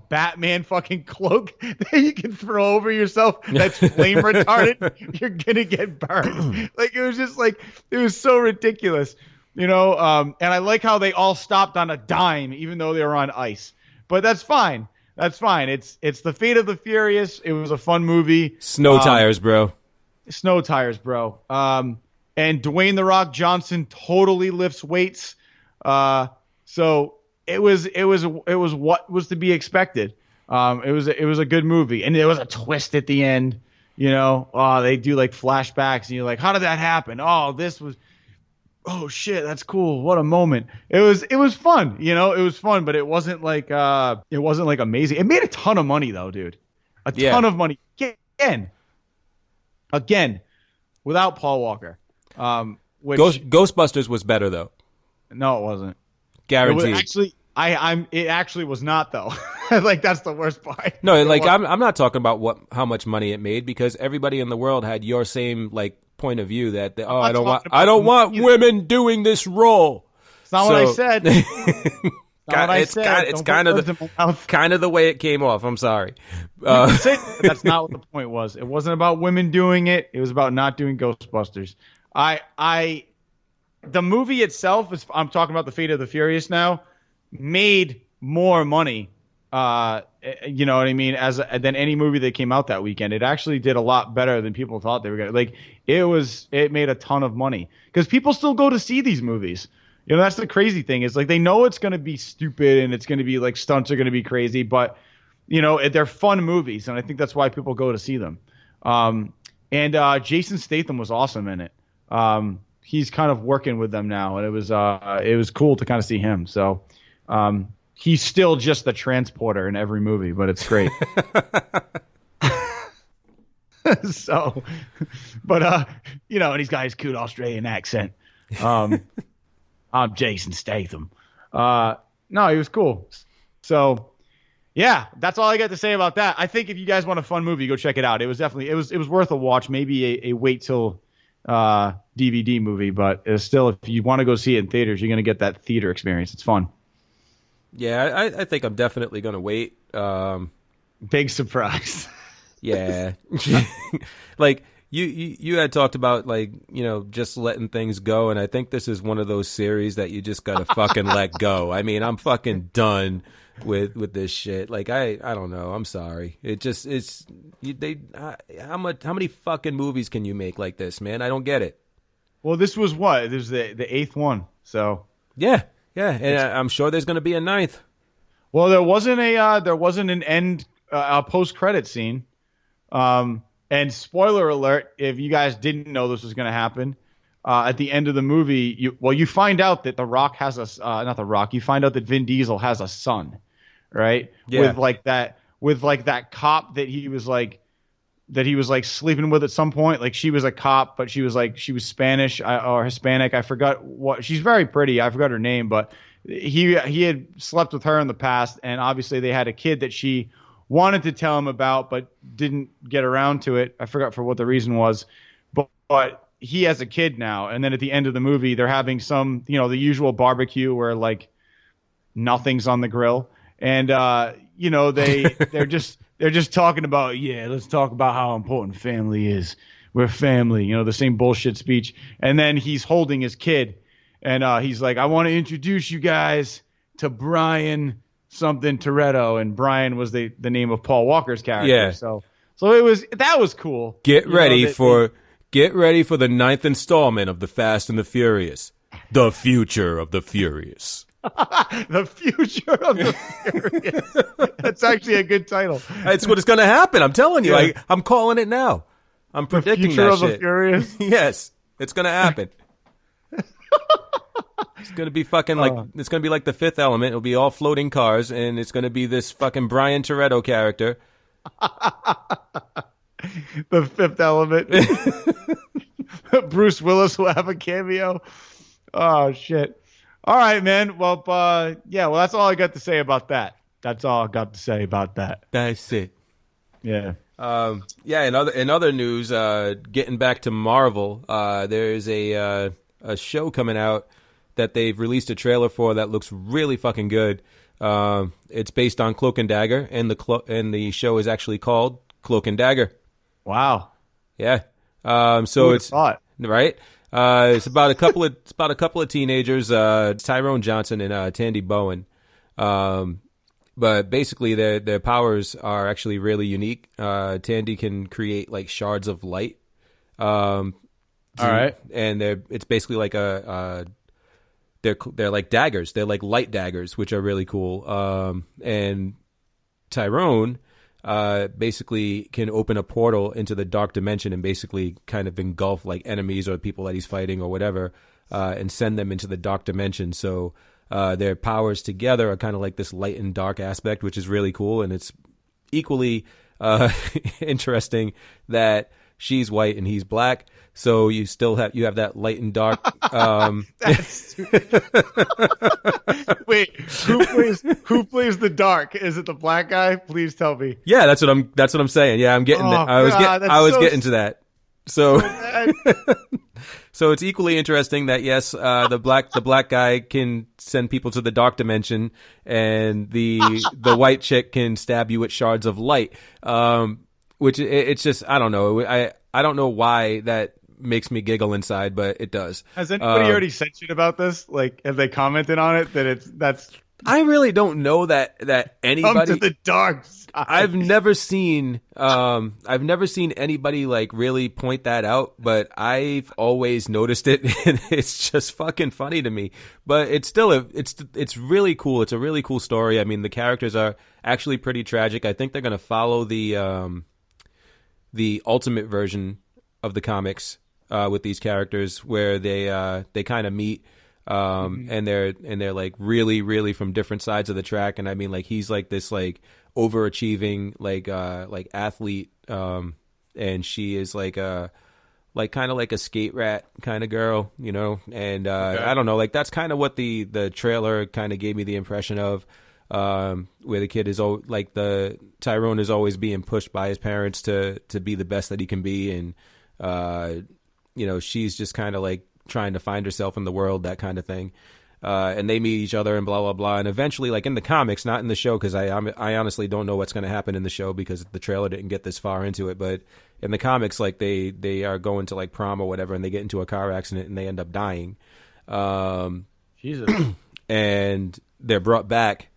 Batman fucking cloak that you can throw over yourself that's flame retardant, you're gonna get burned. Like, it was so ridiculous, you know. And I like how they all stopped on a dime, even though they were on ice. But that's fine. That's fine. It's the Fate of the Furious. It was a fun movie. Snow tires, bro. Snow tires, bro. And Dwayne "The Rock" Johnson totally lifts weights. So it was what was to be expected. It was a good movie, and there was a twist at the end. You know, they do like flashbacks, and you're like, how did that happen? Oh shit, that's cool. What a moment. It was fun. You know, it was fun, but it wasn't like amazing. It made a ton of money though, dude. A ton of money. Again, without Paul Walker. Ghostbusters was better though. No, it wasn't. Guaranteed. It actually was not though. Like, that's the worst part. No, like I'm not talking about how much money it made, because everybody in the world had your same like point of view that I don't want women doing this role. It's not what I said. It's kind of the way it came off. I'm sorry. That's not what the point was. It wasn't about women doing it. It was about not doing Ghostbusters. The movie itself I'm talking about the Fate of the Furious now, made more money. You know what I mean? Than any movie that came out that weekend. It actually did a lot better than people thought they were going to. Like, it made a ton of money because people still go to see these movies. You know, that's the crazy thing, is like, they know it's going to be stupid and it's going to be like, stunts are going to be crazy, but you know, they're fun movies. And I think that's why people go to see them. And Jason Statham was awesome in it. He's kind of working with them now, and it was cool to kind of see him. So, he's still just the transporter in every movie, but it's great. So, but you know, and he's got his cute Australian accent. I'm Jason Statham. No, he was cool. So, yeah, that's all I got to say about that. I think if you guys want a fun movie, go check it out. It was definitely it was worth a watch. Maybe a wait till DVD movie, but it's still, if you want to go see it in theaters, you're going to get that theater experience. It's fun. Yeah, I think I'm definitely going to wait. Big surprise. Yeah. Like, you had talked about, like, you know, just letting things go, and I think this is one of those series that you just got to fucking let go. I mean, I'm fucking done with this shit. Like, I don't know. I'm sorry. How many fucking movies can you make like this, man? I don't get it. Well, this was what? This was the eighth one. So yeah, and I'm sure there's going to be a ninth. Well, there wasn't an end post credit scene. And spoiler alert, if you guys didn't know this was going to happen, at the end of the movie, you find out that The Rock has you find out that Vin Diesel has a son, right? Yeah. With that cop that he was like sleeping with at some point. Like, she was a cop, but she was Spanish or Hispanic. I forgot what. She's very pretty. I forgot her name, but he had slept with her in the past, and obviously they had a kid that she wanted to tell him about, but didn't get around to it. I forgot for what the reason was, but he has a kid now. And then at the end of the movie, they're having some, you know, the usual barbecue where like nothing's on the grill, and you know, they're just talking about, yeah, let's talk about how important family is. We're family, you know, the same bullshit speech. And then he's holding his kid, and he's like, I want to introduce you guys to Brian something Toretto, and Brian was the name of Paul Walker's character. Yeah. So that was cool. Get ready for the ninth installment of the Fast and the Furious, the future of the Furious. The future of the Furious. That's actually a good title. That's what is going to happen. I'm telling you. Yeah. I'm calling it now. I'm predicting the future that of shit. The Furious. Yes, it's going to happen. It's going to be fucking it's going to be like The Fifth Element. It'll be all floating cars, and it's going to be this fucking Brian Toretto character. The Fifth Element. Bruce Willis will have a cameo. Oh, shit. All right, man. Well, that's all I got to say about that. That's all I got to say about that. That's it. Yeah. In other news, getting back to Marvel, there's a show coming out that they've released a trailer for that looks really fucking good. It's based on Cloak and Dagger, and the show is actually called Cloak and Dagger. Wow. Yeah. So it's thought? right. It's about a couple of teenagers, Tyrone Johnson and Tandy Bowen. But basically their powers are actually really unique. Tandy can create like shards of light. All right. And it's basically like they're like daggers. They're like light daggers, which are really cool. And Tyrone basically can open a portal into the dark dimension and basically kind of engulf like enemies or people that he's fighting or whatever, and send them into the dark dimension. So their powers together are kind of like this light and dark aspect, which is really cool. And it's equally interesting that she's white and he's black. So you still have that light and dark. Wait, who plays the dark? Is it the black guy? Please tell me. Yeah, that's what I'm saying. Yeah, I'm getting. I was getting to that. So, so it's equally interesting that yes, the black guy can send people to the dark dimension, and the white chick can stab you with shards of light. Which it's just I don't know. I don't know why that makes me giggle inside, but it does. Has anybody already said shit about this? Like, have they commented on it that's? I really don't know that anybody. Come to the dark side. I've never seen anybody like really point that out, but I've always noticed it, and it's just fucking funny to me. But it's still it's really cool. It's a really cool story. I mean, the characters are actually pretty tragic. I think they're gonna follow the ultimate version of the comics with these characters, where they kind of meet. And they're like really, really from different sides of the track. And I mean, like, he's like this, like overachieving, like athlete. And she is like kind of like a skate rat kind of girl, you know? And, Okay. I don't know, like that's kind of what the trailer kind of gave me the impression of, where the kid is like the Tyrone is always being pushed by his parents to be the best that he can be. And, you know, she's just kind of like trying to find herself in the world, that kind of thing. And they meet each other and blah, blah, blah. And eventually, like in the comics, not in the show, because I honestly don't know what's going to happen in the show because the trailer didn't get this far into it. But in the comics, like they are going to like prom or whatever, and they get into a car accident and they end up dying. Jesus. And they're brought back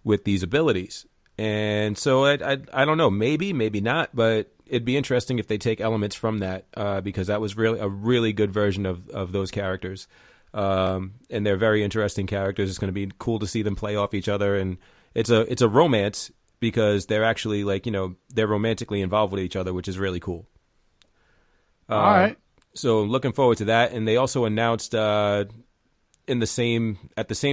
with these abilities. And so I don't know, maybe not, but it'd be interesting if they take elements from that, because that was really a really good version of those characters. And they're very interesting characters. It's going to be cool to see them play off each other. And it's a romance because they're actually like, you know, they're romantically involved with each other, which is really cool. All right. So looking forward to that. And they also announced, at the same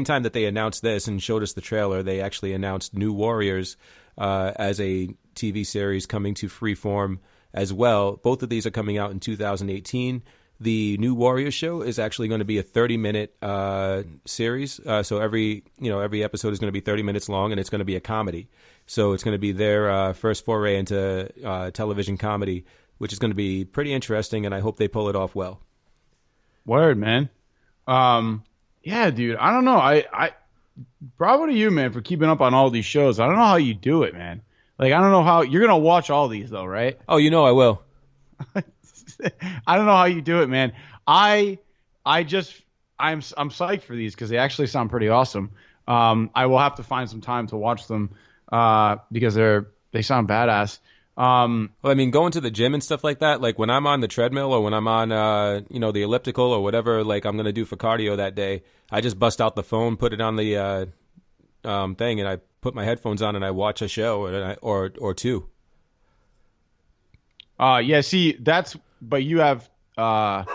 time that they announced this and showed us the trailer, they actually announced New Warriors, as a TV series coming to Freeform as well. Both of these are coming out in 2018. The New Warriors show is actually going to be a 30-minute series. So every episode is going to be 30 minutes long, and it's going to be a comedy. So it's going to be their first foray into television comedy, which is going to be pretty interesting, and I hope they pull it off well. Word, man. Yeah, dude. I don't know. I bravo to you, man, for keeping up on all these shows. I don't know how you do it, man. Like, I don't know how you're gonna watch all these though, right? Oh, you know I will. I don't know how you do it, man. I'm psyched for these because they actually sound pretty awesome. I will have to find some time to watch them because they sound badass. Well, I mean, going to the gym and stuff like that, like when I'm on the treadmill or when I'm on, the elliptical or whatever, like I'm going to do for cardio that day, I just bust out the phone, put it on the thing, and I put my headphones on and I watch a show or two. Yeah, see, but you have T-Mobile,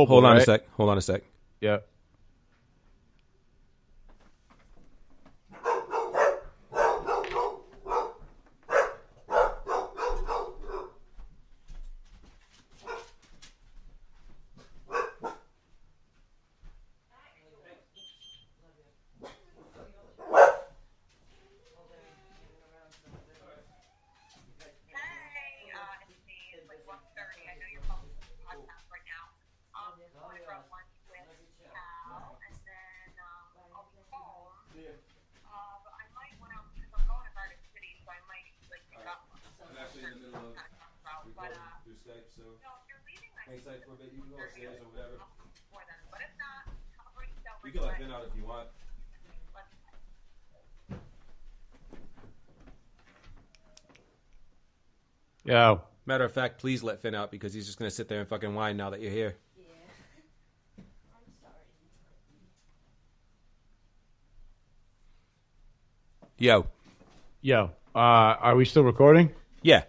Hold on right? a sec. Hold on a sec. Yeah. through Skype, so hang tight for a bit. You can go upstairs or whatever. You can let Vin out if you want. Yo. Matter of fact, please let Finn out because he's just going to sit there and fucking whine now that you're here. Yeah. I'm sorry. Yo. Are we still recording? Yeah.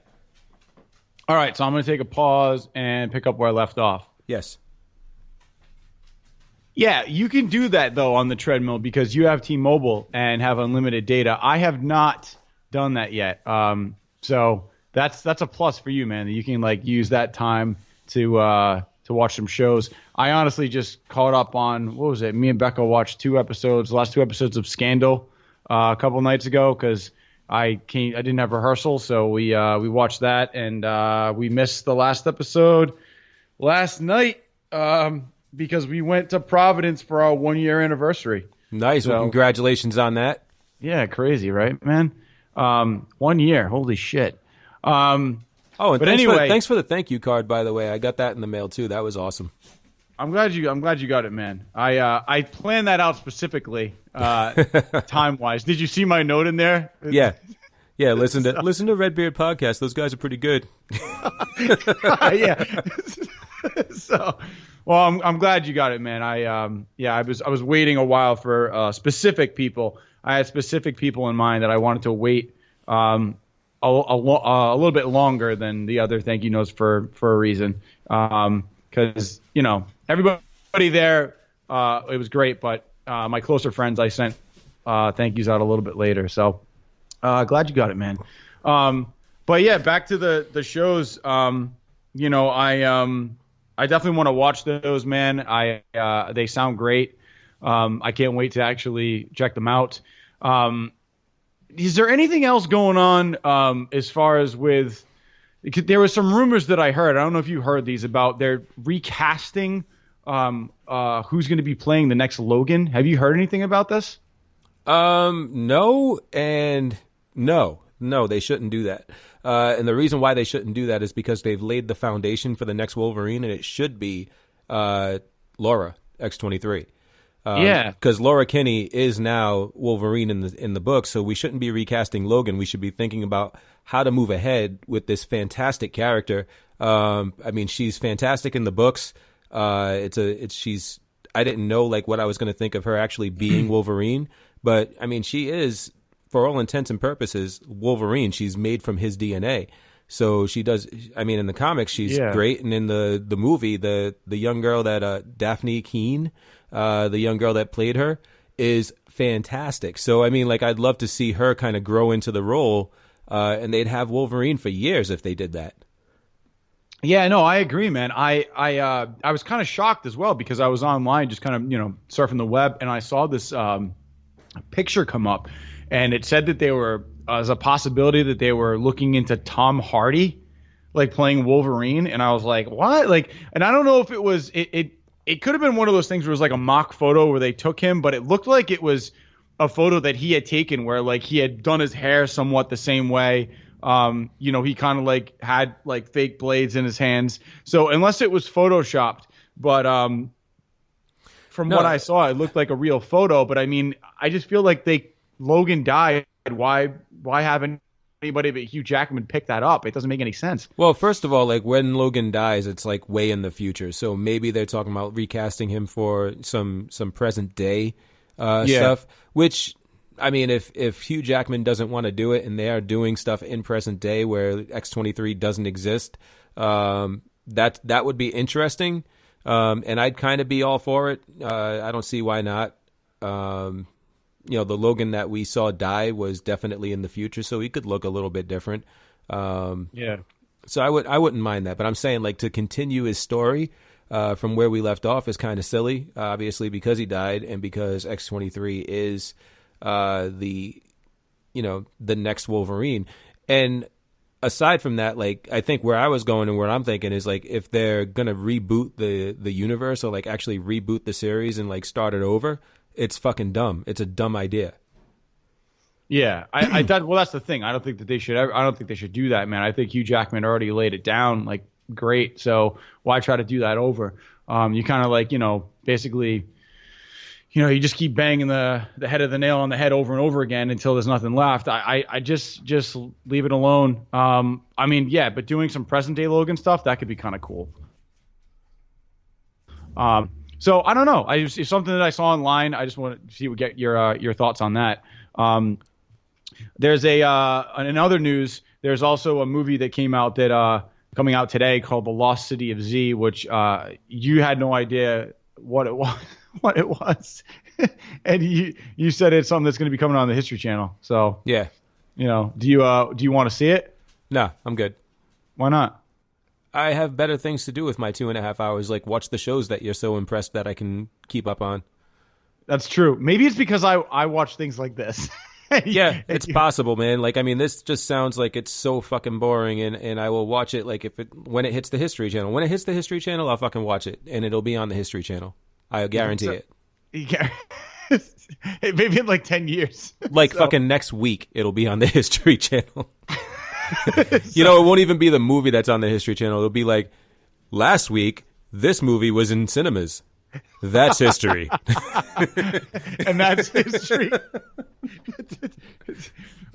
All right, so I'm going to take a pause and pick up where I left off. Yes. Yeah, you can do that, though, on the treadmill because you have T-Mobile and have unlimited data. I have not done that yet. So that's a plus for you, man. You can, use that time to watch some shows. I honestly just caught up on, what was it? Me and Becca watched the last two episodes of Scandal a couple nights ago because I didn't have rehearsal, so we watched that, and we missed the last episode last night because we went to Providence for our 1-year anniversary. Nice. So, well, congratulations on that. Yeah, crazy, right, man? 1 year, holy shit. And but thanks for the thank you card, by the way. I got that in the mail too. That was awesome. I'm glad you got it, man. I planned that out specifically, time wise. Did you see my note in there? Yeah. Listen to Redbeard podcast. Those guys are pretty good. Yeah. So, well, I'm glad you got it, man. I was waiting a while for specific people. I had specific people in mind that I wanted to wait a little bit longer than the other thank you notes for a reason. Because everybody there, it was great, but my closer friends, I sent thank yous out a little bit later. So glad you got it, man. But yeah, back to the shows. I definitely want to watch those, man. They sound great. I can't wait to actually check them out. Is there anything else going on as far as with? There were some rumors that I heard. I don't know if you heard these about they're recasting who's going to be playing the next Logan. Have you heard anything about this? No, and no, they shouldn't do that. And the reason why they shouldn't do that is because they've laid the foundation for the next Wolverine, and it should be Laura X-23. Yeah, because Laura Kinney is now Wolverine in the book, so we shouldn't be recasting Logan. We should be thinking about how to move ahead with this fantastic character. She's fantastic in the books. I didn't know what I was going to think of her actually being Wolverine, but she is, for all intents and purposes, Wolverine. She's made from his DNA. So she does. In the comics, she's great, and in the movie, the young girl that Daphne Keene, the young girl that played her, is fantastic. So I'd love to see her kind of grow into the role, and they'd have Wolverine for years if they did that. Yeah, no, I agree, man. I was kind of shocked as well because I was online just kind of surfing the web, and I saw this picture come up, and it said that they were as a possibility that they were looking into Tom Hardy playing Wolverine, and I was like, what? And I don't know if it was it could have been one of those things where it was a mock photo where they took him, but it looked like it was a photo that he had taken where he had done his hair somewhat the same way. He kind of had fake blades in his hands. So unless it was photoshopped, but from what I saw, it looked like a real photo. But I just feel like Logan died. Why haven't anybody but Hugh Jackman pick that up? It doesn't make any sense. Well, first of all, when Logan dies, it's way in the future. So maybe they're talking about recasting him for some present day stuff. Which, if Hugh Jackman doesn't want to do it, and they are doing stuff in present day where X-23 doesn't exist, that would be interesting. And I'd kind of be all for it. I don't see why not. The Logan that we saw die was definitely in the future, so he could look a little bit different. Yeah. So I wouldn't mind that, but I'm saying to continue his story from where we left off is kind of silly, obviously because he died and because X-23 is the next Wolverine. And aside from that, I think where I was going and where I'm thinking is if they're gonna reboot the universe or actually reboot the series and start it over, it's fucking dumb. It's a dumb idea. Yeah, well, that's the thing. I don't think that they should. I don't think they should do that, man. I think Hugh Jackman already laid it down like great. So why try to do that over? You kind of like, basically, you just keep banging the head of the nail on the head over and over again until there's nothing left. I just leave it alone. I mean, yeah, but doing some present day Logan stuff, that could be kind of cool. So I don't know. It's something that I saw online. I just want to see get your thoughts on that. There's in other news, there's also a movie that came out that coming out today called The Lost City of Z, which you had no idea what it was. And you said it's something that's going to be coming on the History Channel. So Yeah. Do you want to see it? No, I'm good. Why not? I have better things to do with my 2.5 hours, like watch the shows that you're so impressed that I can keep up on. That's true. Maybe it's because I watch things like this. Yeah, it's possible, man. Like, I mean, this just sounds like it's so fucking boring, and I will watch it like when it hits the History Channel. When it hits the History Channel, I'll fucking watch it, and it'll be on the History Channel. I guarantee it. Maybe in like 10 years. Like fucking next week, it'll be on the History Channel. It won't even be the movie that's on the History Channel. It'll be like, last week, this movie was in cinemas. That's history. And that's history.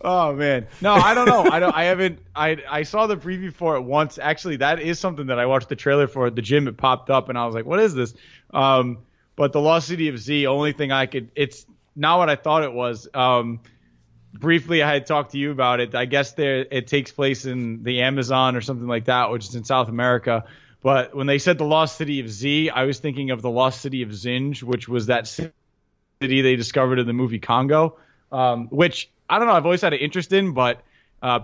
Oh man. No, I don't know. I saw the preview for it once. Actually, that is something that I watched the trailer for at the gym. It popped up and I was like, what is this? But The Lost City of Z, only thing it's not what I thought it was. Briefly, I had talked to you about it. I guess it takes place in the Amazon or something like that, which is in South America. But when they said The Lost City of Z, I was thinking of The Lost City of Zinj, which was that city they discovered in the movie Congo, which, I don't know, I've always had an interest in, but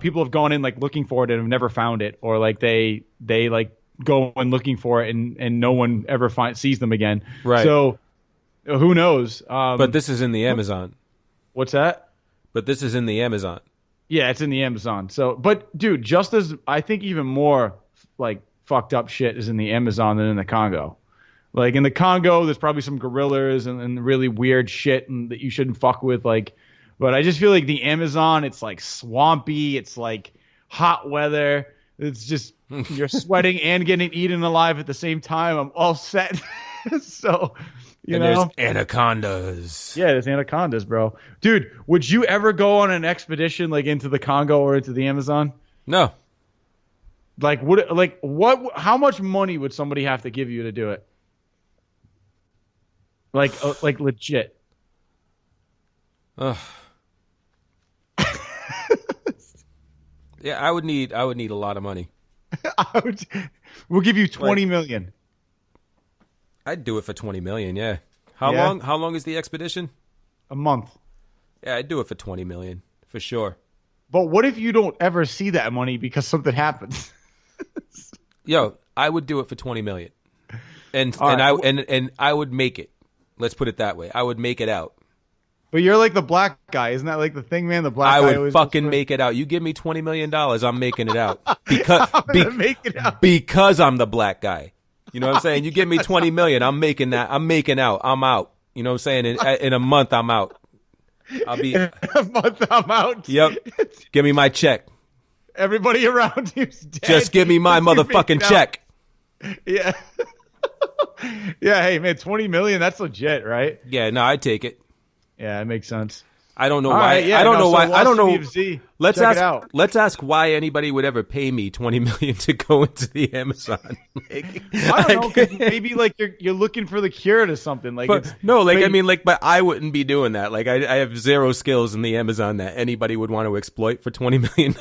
people have gone in like looking for it and have never found it, or like they like go in looking for it and no one ever sees them again. Right. So who knows? But this is in the Amazon. What's that? But this is in the Amazon. Yeah, it's in the Amazon. So, but dude, just as I think even more like fucked up shit is in the Amazon than in the Congo. Like in the Congo, there's probably some gorillas and really weird shit and that you shouldn't fuck with. Like, but I just feel like the Amazon, it's like swampy, it's like hot weather. It's just you're sweating and getting eaten alive at the same time. I'm all set. So. There's anacondas. Yeah, there's anacondas, bro. Dude, would you ever go on an expedition like into the Congo or into the Amazon? No. Like, how much money would somebody have to give you to do it? Like legit. Ugh. Yeah, I would need a lot of money. We'll give you $20 million. I'd do it for $20 million. Yeah. Yeah. How long is the expedition? A month. Yeah, I'd do it for $20 million for sure. But what if you don't ever see that money because something happens? Yo, I would do it for $20 million, and I would make it. Let's put it that way. I would make it out. But you're like the black guy, isn't that like the thing, man? The black guy. I would fucking make it out. You give me $20 million, I'm making it out because make it out. Because I'm the black guy. You know what I'm saying? You give me $20 million, I'm making that. I'm making out. I'm out. You know what I'm saying? In a month, I'm out. I'll be in a month. I'm out. Yep. Give me my check. Everybody around you's dead. Just give me my motherfucking check. Yeah. Yeah. Hey, man, $20 million. That's legit, right? Yeah. No, I'd take it. Yeah, it makes sense. I don't know All why. right, yeah, I don't know why. I don't know. Let's check it out. Let's ask why anybody would ever pay me $20 million to go into the Amazon. I don't know. 'Cause maybe like you're looking for the cure to something. Like but I wouldn't be doing that. Like I have zero skills in the Amazon that anybody would want to exploit for $20 million.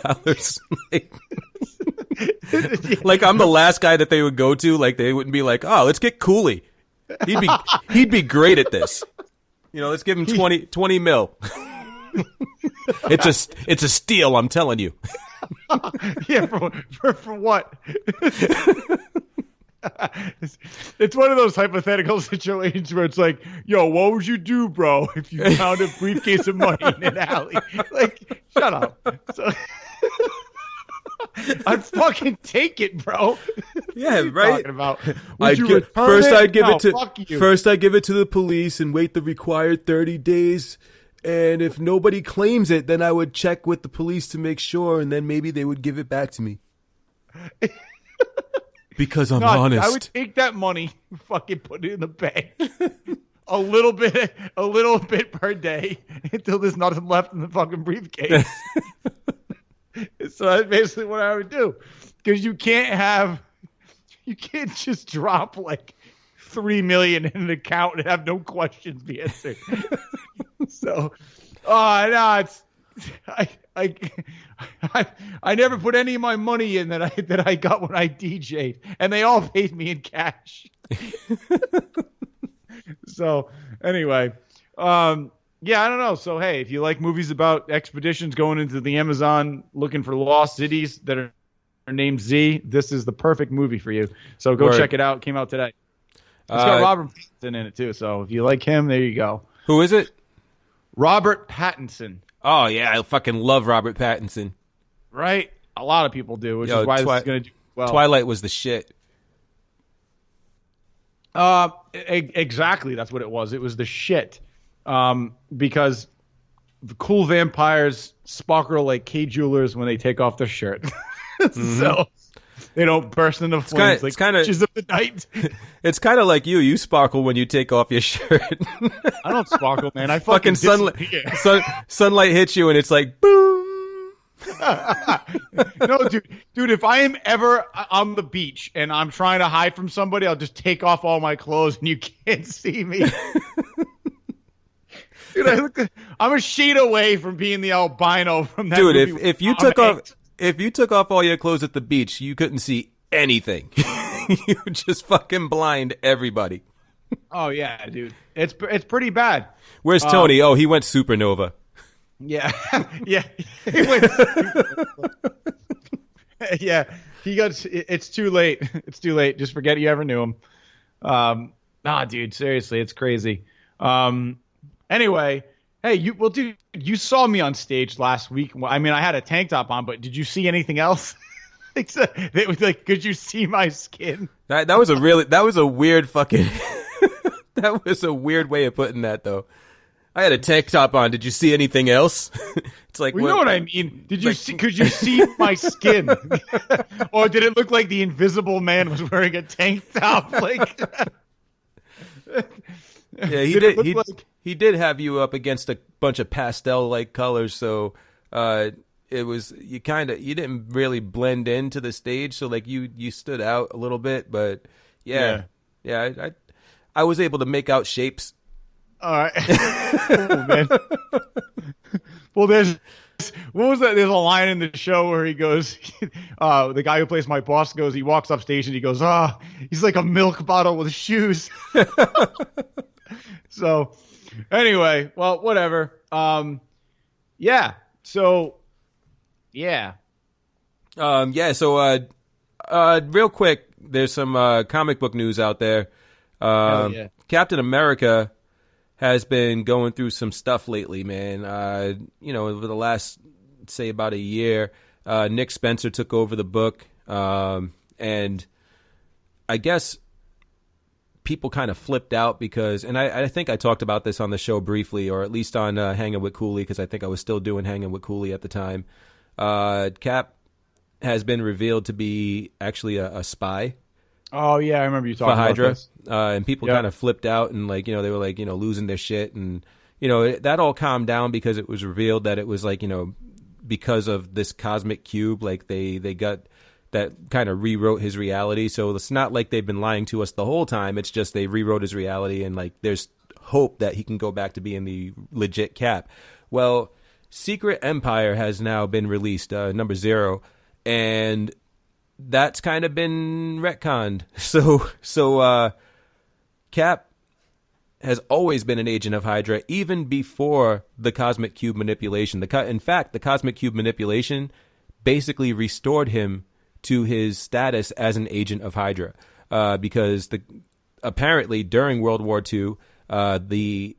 Like I'm the last guy that they would go to. Like they wouldn't be like, oh, let's get Cooley. He'd be great at this. You know, let's give him 20 mil. It's a steal, I'm telling you. Yeah, for what? It's one of those hypothetical situations where it's like, yo, what would you do, bro, if you found a briefcase of money in an alley? Like, shut up. So, I'd fucking take it, bro. Yeah, right. About? First, I'd give it to the police and wait the required 30 days, And if nobody claims it, then I would check with the police to make sure, and then maybe they would give it back to me. Because I'm honest. I would take that money, fucking put it in the bank. a little bit per day until there's nothing left in the fucking briefcase. So that's basically what I would do. Because you can't just drop like $3 million in an account and have no questions be answered. So, no, it's I never put any of my money in that I got when I DJ'd, and they all paid me in cash. So anyway, yeah, I don't know. So hey, if you like movies about expeditions going into the Amazon looking for lost cities that are named Z, this is the perfect movie for you. So go check it out. It came out today. It's got Robert Pattinson in it too. So if you like him, there you go. Who is it? Robert Pattinson. Oh yeah, I fucking love Robert Pattinson. Right? A lot of people do, which is why this is going to do well. Twilight was the shit. Exactly. That's what it was. It was the shit. Because the cool vampires sparkle like K-jewelers when they take off their shirt. So they don't burst into flames like witches of the night. It's kind of like you. You sparkle when you take off your shirt. I don't sparkle, man. I fucking sunlight hits you and it's like boom. No, dude, if I am ever on the beach and I'm trying to hide from somebody, I'll just take off all my clothes and you can't see me. Dude, I'm a shade away from being the albino from that movie. Dude, if you took off all your clothes at the beach, you couldn't see anything. You would just fucking blind everybody. Oh yeah, dude. It's pretty bad. Where's Tony? Oh, he went supernova. Yeah. Yeah. He went yeah. It's too late. It's too late. Just forget you ever knew him. Nah, dude, seriously, it's crazy. Anyway, hey, dude, you saw me on stage last week. I mean, I had a tank top on, but did you see anything else? They was like, could you see my skin? That was a weird fucking that was a weird way of putting that though. I had a tank top on. Did you see anything else? It's like, you know what I mean? Could you see my skin? Or did it look like the Invisible Man was wearing a tank top? Like, yeah, he did. He did have you up against a bunch of pastel-like colors, so it was you didn't really blend into the stage, so like you stood out a little bit, but yeah, I was able to make out shapes. All right. Oh, man. Well, what was that? There's a line in the show where he goes, the guy who plays my boss goes, he walks up stage and he goes, he's like a milk bottle with shoes. So anyway, well, whatever. Yeah. So, yeah. So, real quick, there's some comic book news out there. Yeah. Captain America has been going through some stuff lately, man. Over the last, say, about a year, Nick Spencer took over the book, and I guess people kind of flipped out because, and I think I talked about this on the show briefly, or at least on Hanging with Cooley, because I think I was still doing Hanging with Cooley at the time. Cap has been revealed to be actually a spy. Oh yeah, I remember you talking for Hydra, about this. And people kind of flipped out and they were like losing their shit, and that all calmed down because it was revealed that it was because of this cosmic cube, like they got that kind of rewrote his reality. So it's not like they've been lying to us the whole time. It's just they rewrote his reality, and there's hope that he can go back to being the legit Cap. Well, Secret Empire has now been released, number 0, and that's kind of been retconned. So Cap has always been an agent of Hydra, even before the Cosmic Cube manipulation. In fact, the Cosmic Cube manipulation basically restored him to his status as an agent of Hydra, because apparently during World War II, the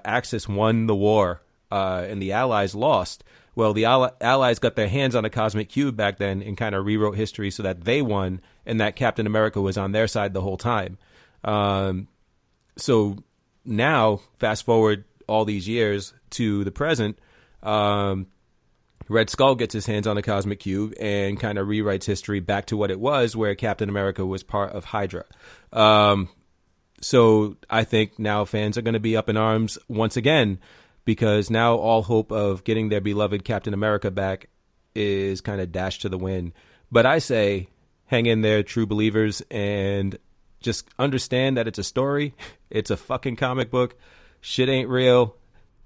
Axis won the war, and the Allies lost. Well, the Allies got their hands on a cosmic cube back then and kind of rewrote history so that they won and that Captain America was on their side the whole time. So now, fast forward all these years to the present, Red Skull gets his hands on the Cosmic Cube and kind of rewrites history back to what it was, where Captain America was part of Hydra. So I think now fans are going to be up in arms once again, because now all hope of getting their beloved Captain America back is kind of dashed to the wind. But I say, hang in there, true believers, and just understand that it's a story. It's a fucking comic book. Shit ain't real.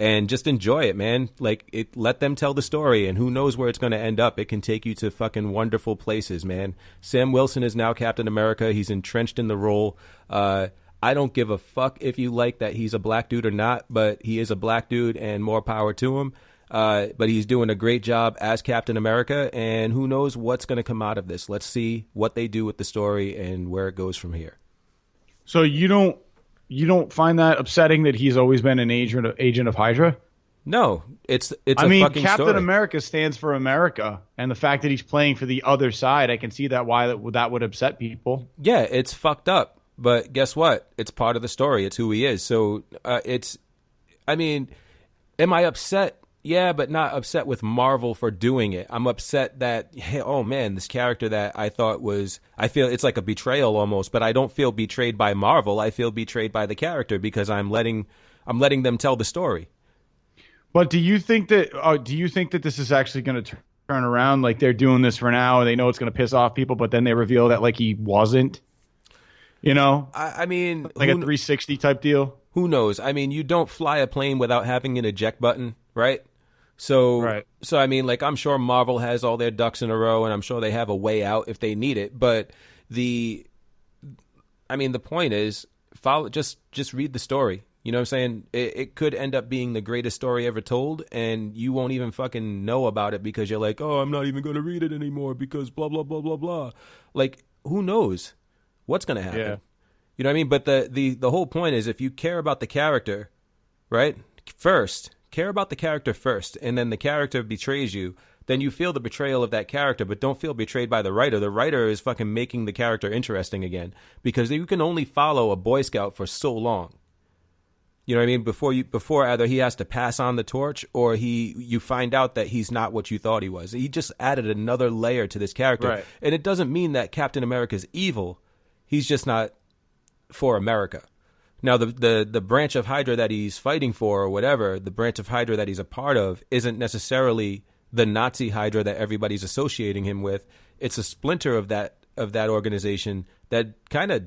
And just enjoy it, man. Like, let them tell the story, and who knows where it's going to end up. It can take you to fucking wonderful places, man. Sam Wilson is now Captain America. He's entrenched in the role. I don't give a fuck if you like that he's a black dude or not, but he is a black dude, and more power to him. But he's doing a great job as Captain America, and who knows what's going to come out of this. Let's see what they do with the story and where it goes from here. So you don't find that upsetting that he's always been an agent of Hydra? No, it's I a mean, fucking Captain story. America stands for America, and the fact that he's playing for the other side, I can see why that would upset people. Yeah, it's fucked up. But guess what? It's part of the story. It's who he is. So I mean, am I upset? Yeah, but not upset with Marvel for doing it. I'm upset that, hey, oh man, this character that I thought I feel it's like a betrayal almost, but I don't feel betrayed by Marvel. I feel betrayed by the character, because I'm letting them tell the story. But do you think that this is actually going to turn around? Like, they're doing this for now, and they know it's going to piss off people, but then they reveal that like he wasn't. You know, I mean, like a 360 type deal. Who knows? I mean, you don't fly a plane without having an eject button, right? So I mean, like, I'm sure Marvel has all their ducks in a row, and I'm sure they have a way out if they need it. But the point is, just read the story. You know what I'm saying? It could end up being the greatest story ever told, and you won't even fucking know about it because you're like, oh, I'm not even going to read it anymore because blah, blah, blah, blah, blah. Like, who knows what's going to happen? Yeah. You know what I mean? But the whole point is, if you care about the character, right, care about the character first, and then the character betrays you, then you feel the betrayal of that character, but don't feel betrayed by the writer. The writer is fucking making the character interesting again, because you can only follow a Boy Scout for so long. You know what I mean? Before either he has to pass on the torch, or you find out that he's not what you thought he was. He just added another layer to this character. Right. And it doesn't mean that Captain America's evil. He's just not for America. Now, the branch of Hydra that he's fighting for, or whatever, the branch of Hydra that he's a part of, isn't necessarily the Nazi Hydra that everybody's associating him with. It's a splinter of that organization that kind of,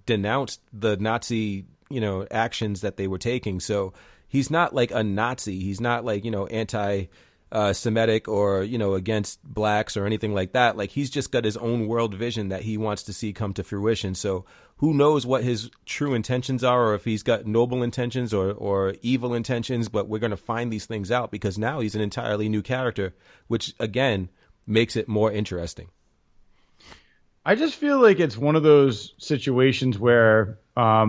denounced the Nazi, actions that they were taking. So he's not like a Nazi. He's not like, anti-Semitic or, against blacks or anything like that. Like, he's just got his own world vision that he wants to see come to fruition. So who knows what his true intentions are, or if he's got noble intentions or evil intentions, but we're going to find these things out, because now he's an entirely new character, which again makes it more interesting. I just feel like it's one of those situations where, I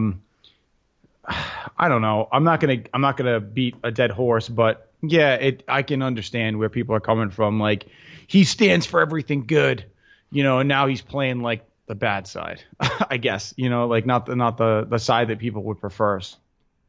don't know. I'm not gonna beat a dead horse, but yeah, I can understand where people are coming from. Like, he stands for everything good, and now he's playing like the bad side, I guess, like not the side that people would prefer.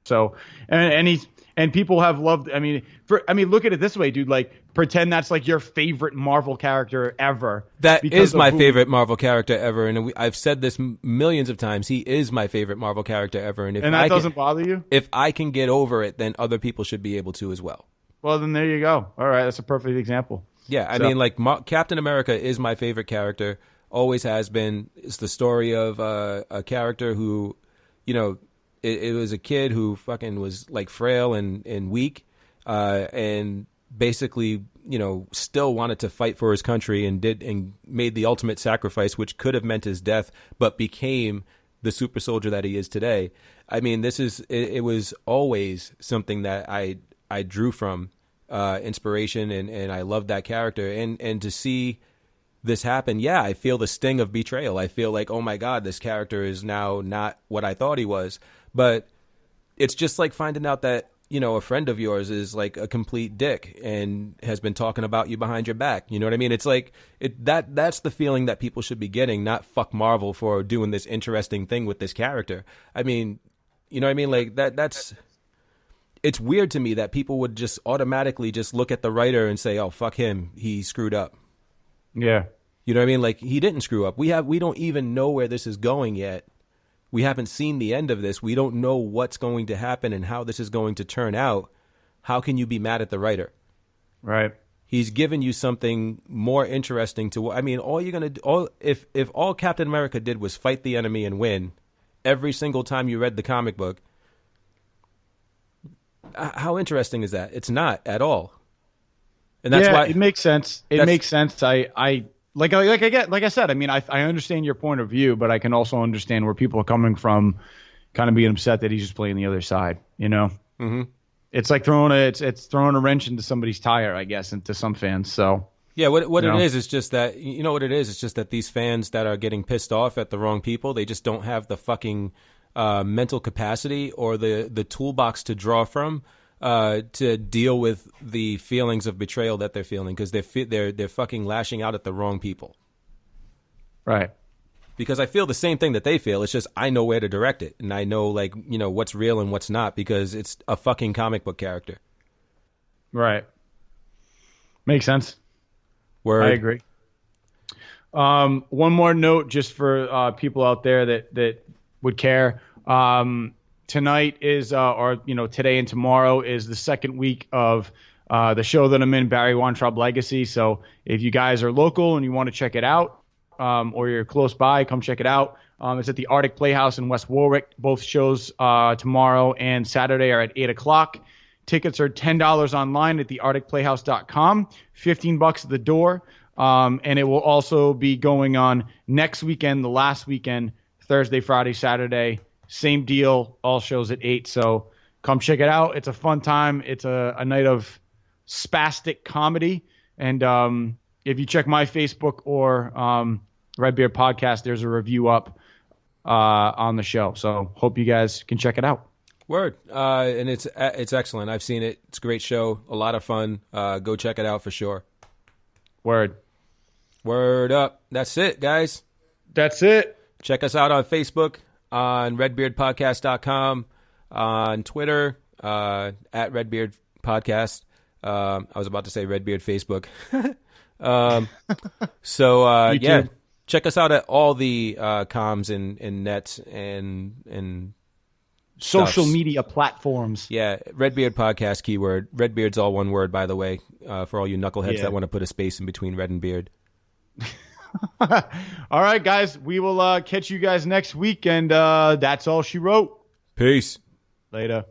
So, and people have loved. I mean, look at it this way, dude. Like, pretend that's like your favorite Marvel character ever. That is my favorite Marvel character ever, and I've said this millions of times. He is my favorite Marvel character ever, and that doesn't bother you. If I can get over it, then other people should be able to as well. Well, then there you go. All right, that's a perfect example. Yeah, I mean, like, Captain America is my favorite character. Always has been. It's the story of a character who, it was a kid who fucking was like frail and weak, and basically, still wanted to fight for his country and made the ultimate sacrifice, which could have meant his death, but became the super soldier that he is today. I mean, it was always something that I drew from inspiration, and I loved that character, and to see this happen, yeah, I feel the sting of betrayal. I feel like, oh my God, this character is now not what I thought he was. But it's just like finding out that, a friend of yours is like a complete dick and has been talking about you behind your back. You know what I mean? It's like that's the feeling that people should be getting, not fuck Marvel for doing this interesting thing with this character. I mean, you know what I mean? Like that's it's weird to me that people would just automatically just look at the writer and say, "Oh, fuck him, he screwed up." Yeah. You know what I mean? Like, he didn't screw up. We don't even know where this is going yet. We haven't seen the end of this. We don't know what's going to happen and how this is going to turn out. How can you be mad at the writer? Right. He's given you something more interesting to. I mean, all you're gonna do, if all Captain America did was fight the enemy and win every single time you read the comic book, how interesting is that? It's not at all. And that's why it makes sense. It makes sense. Like I said, I mean, I understand your point of view, but I can also understand where people are coming from, kind of being upset that he's just playing the other side. You know, it's like throwing a wrench into somebody's tire, I guess, and to some fans. So yeah, what it is just that you know what it is. It's just that these fans that are getting pissed off at the wrong people, they just don't have the fucking mental capacity or the toolbox to draw from. To deal with the feelings of betrayal that they're feeling, because they're fucking lashing out at the wrong people. Right. Because I feel the same thing that they feel. It's just I know where to direct it, and I know what's real and what's not, because it's a fucking comic book character. Right. Makes sense. Word. I agree. One more note, just for people out there that would care. Tonight is, or today and tomorrow is the second week of the show that I'm in, Barry Weintraub Legacy. So if you guys are local and you want to check it out, or you're close by, come check it out. It's at the Arctic Playhouse in West Warwick. Both shows tomorrow and Saturday are at 8 o'clock. Tickets are $10 online at thearcticplayhouse.com, $15 at the door. And it will also be going on next weekend, the last weekend, Thursday, Friday, Saturday. Same deal, all shows at 8. So come check it out. It's a fun time. It's a night of spastic comedy. And if you check my Facebook or Redbeard Podcast, there's a review up on the show. So hope you guys can check it out. Word. And it's excellent. I've seen it. It's a great show. A lot of fun. Go check it out for sure. Word. Word up. That's it, guys. That's it. Check us out on Facebook, on redbeardpodcast.com, on Twitter, at Redbeard Podcast. I was about to say Redbeard Facebook. Yeah, check us out at all the comms and net and social stuffs. media platforms. Yeah, Redbeard Podcast keyword. Redbeard's all one word, by the way, for all you knuckleheads that want to put a space in between red and beard. All right, guys. We will catch you guys next week, and that's all she wrote. Peace. Later.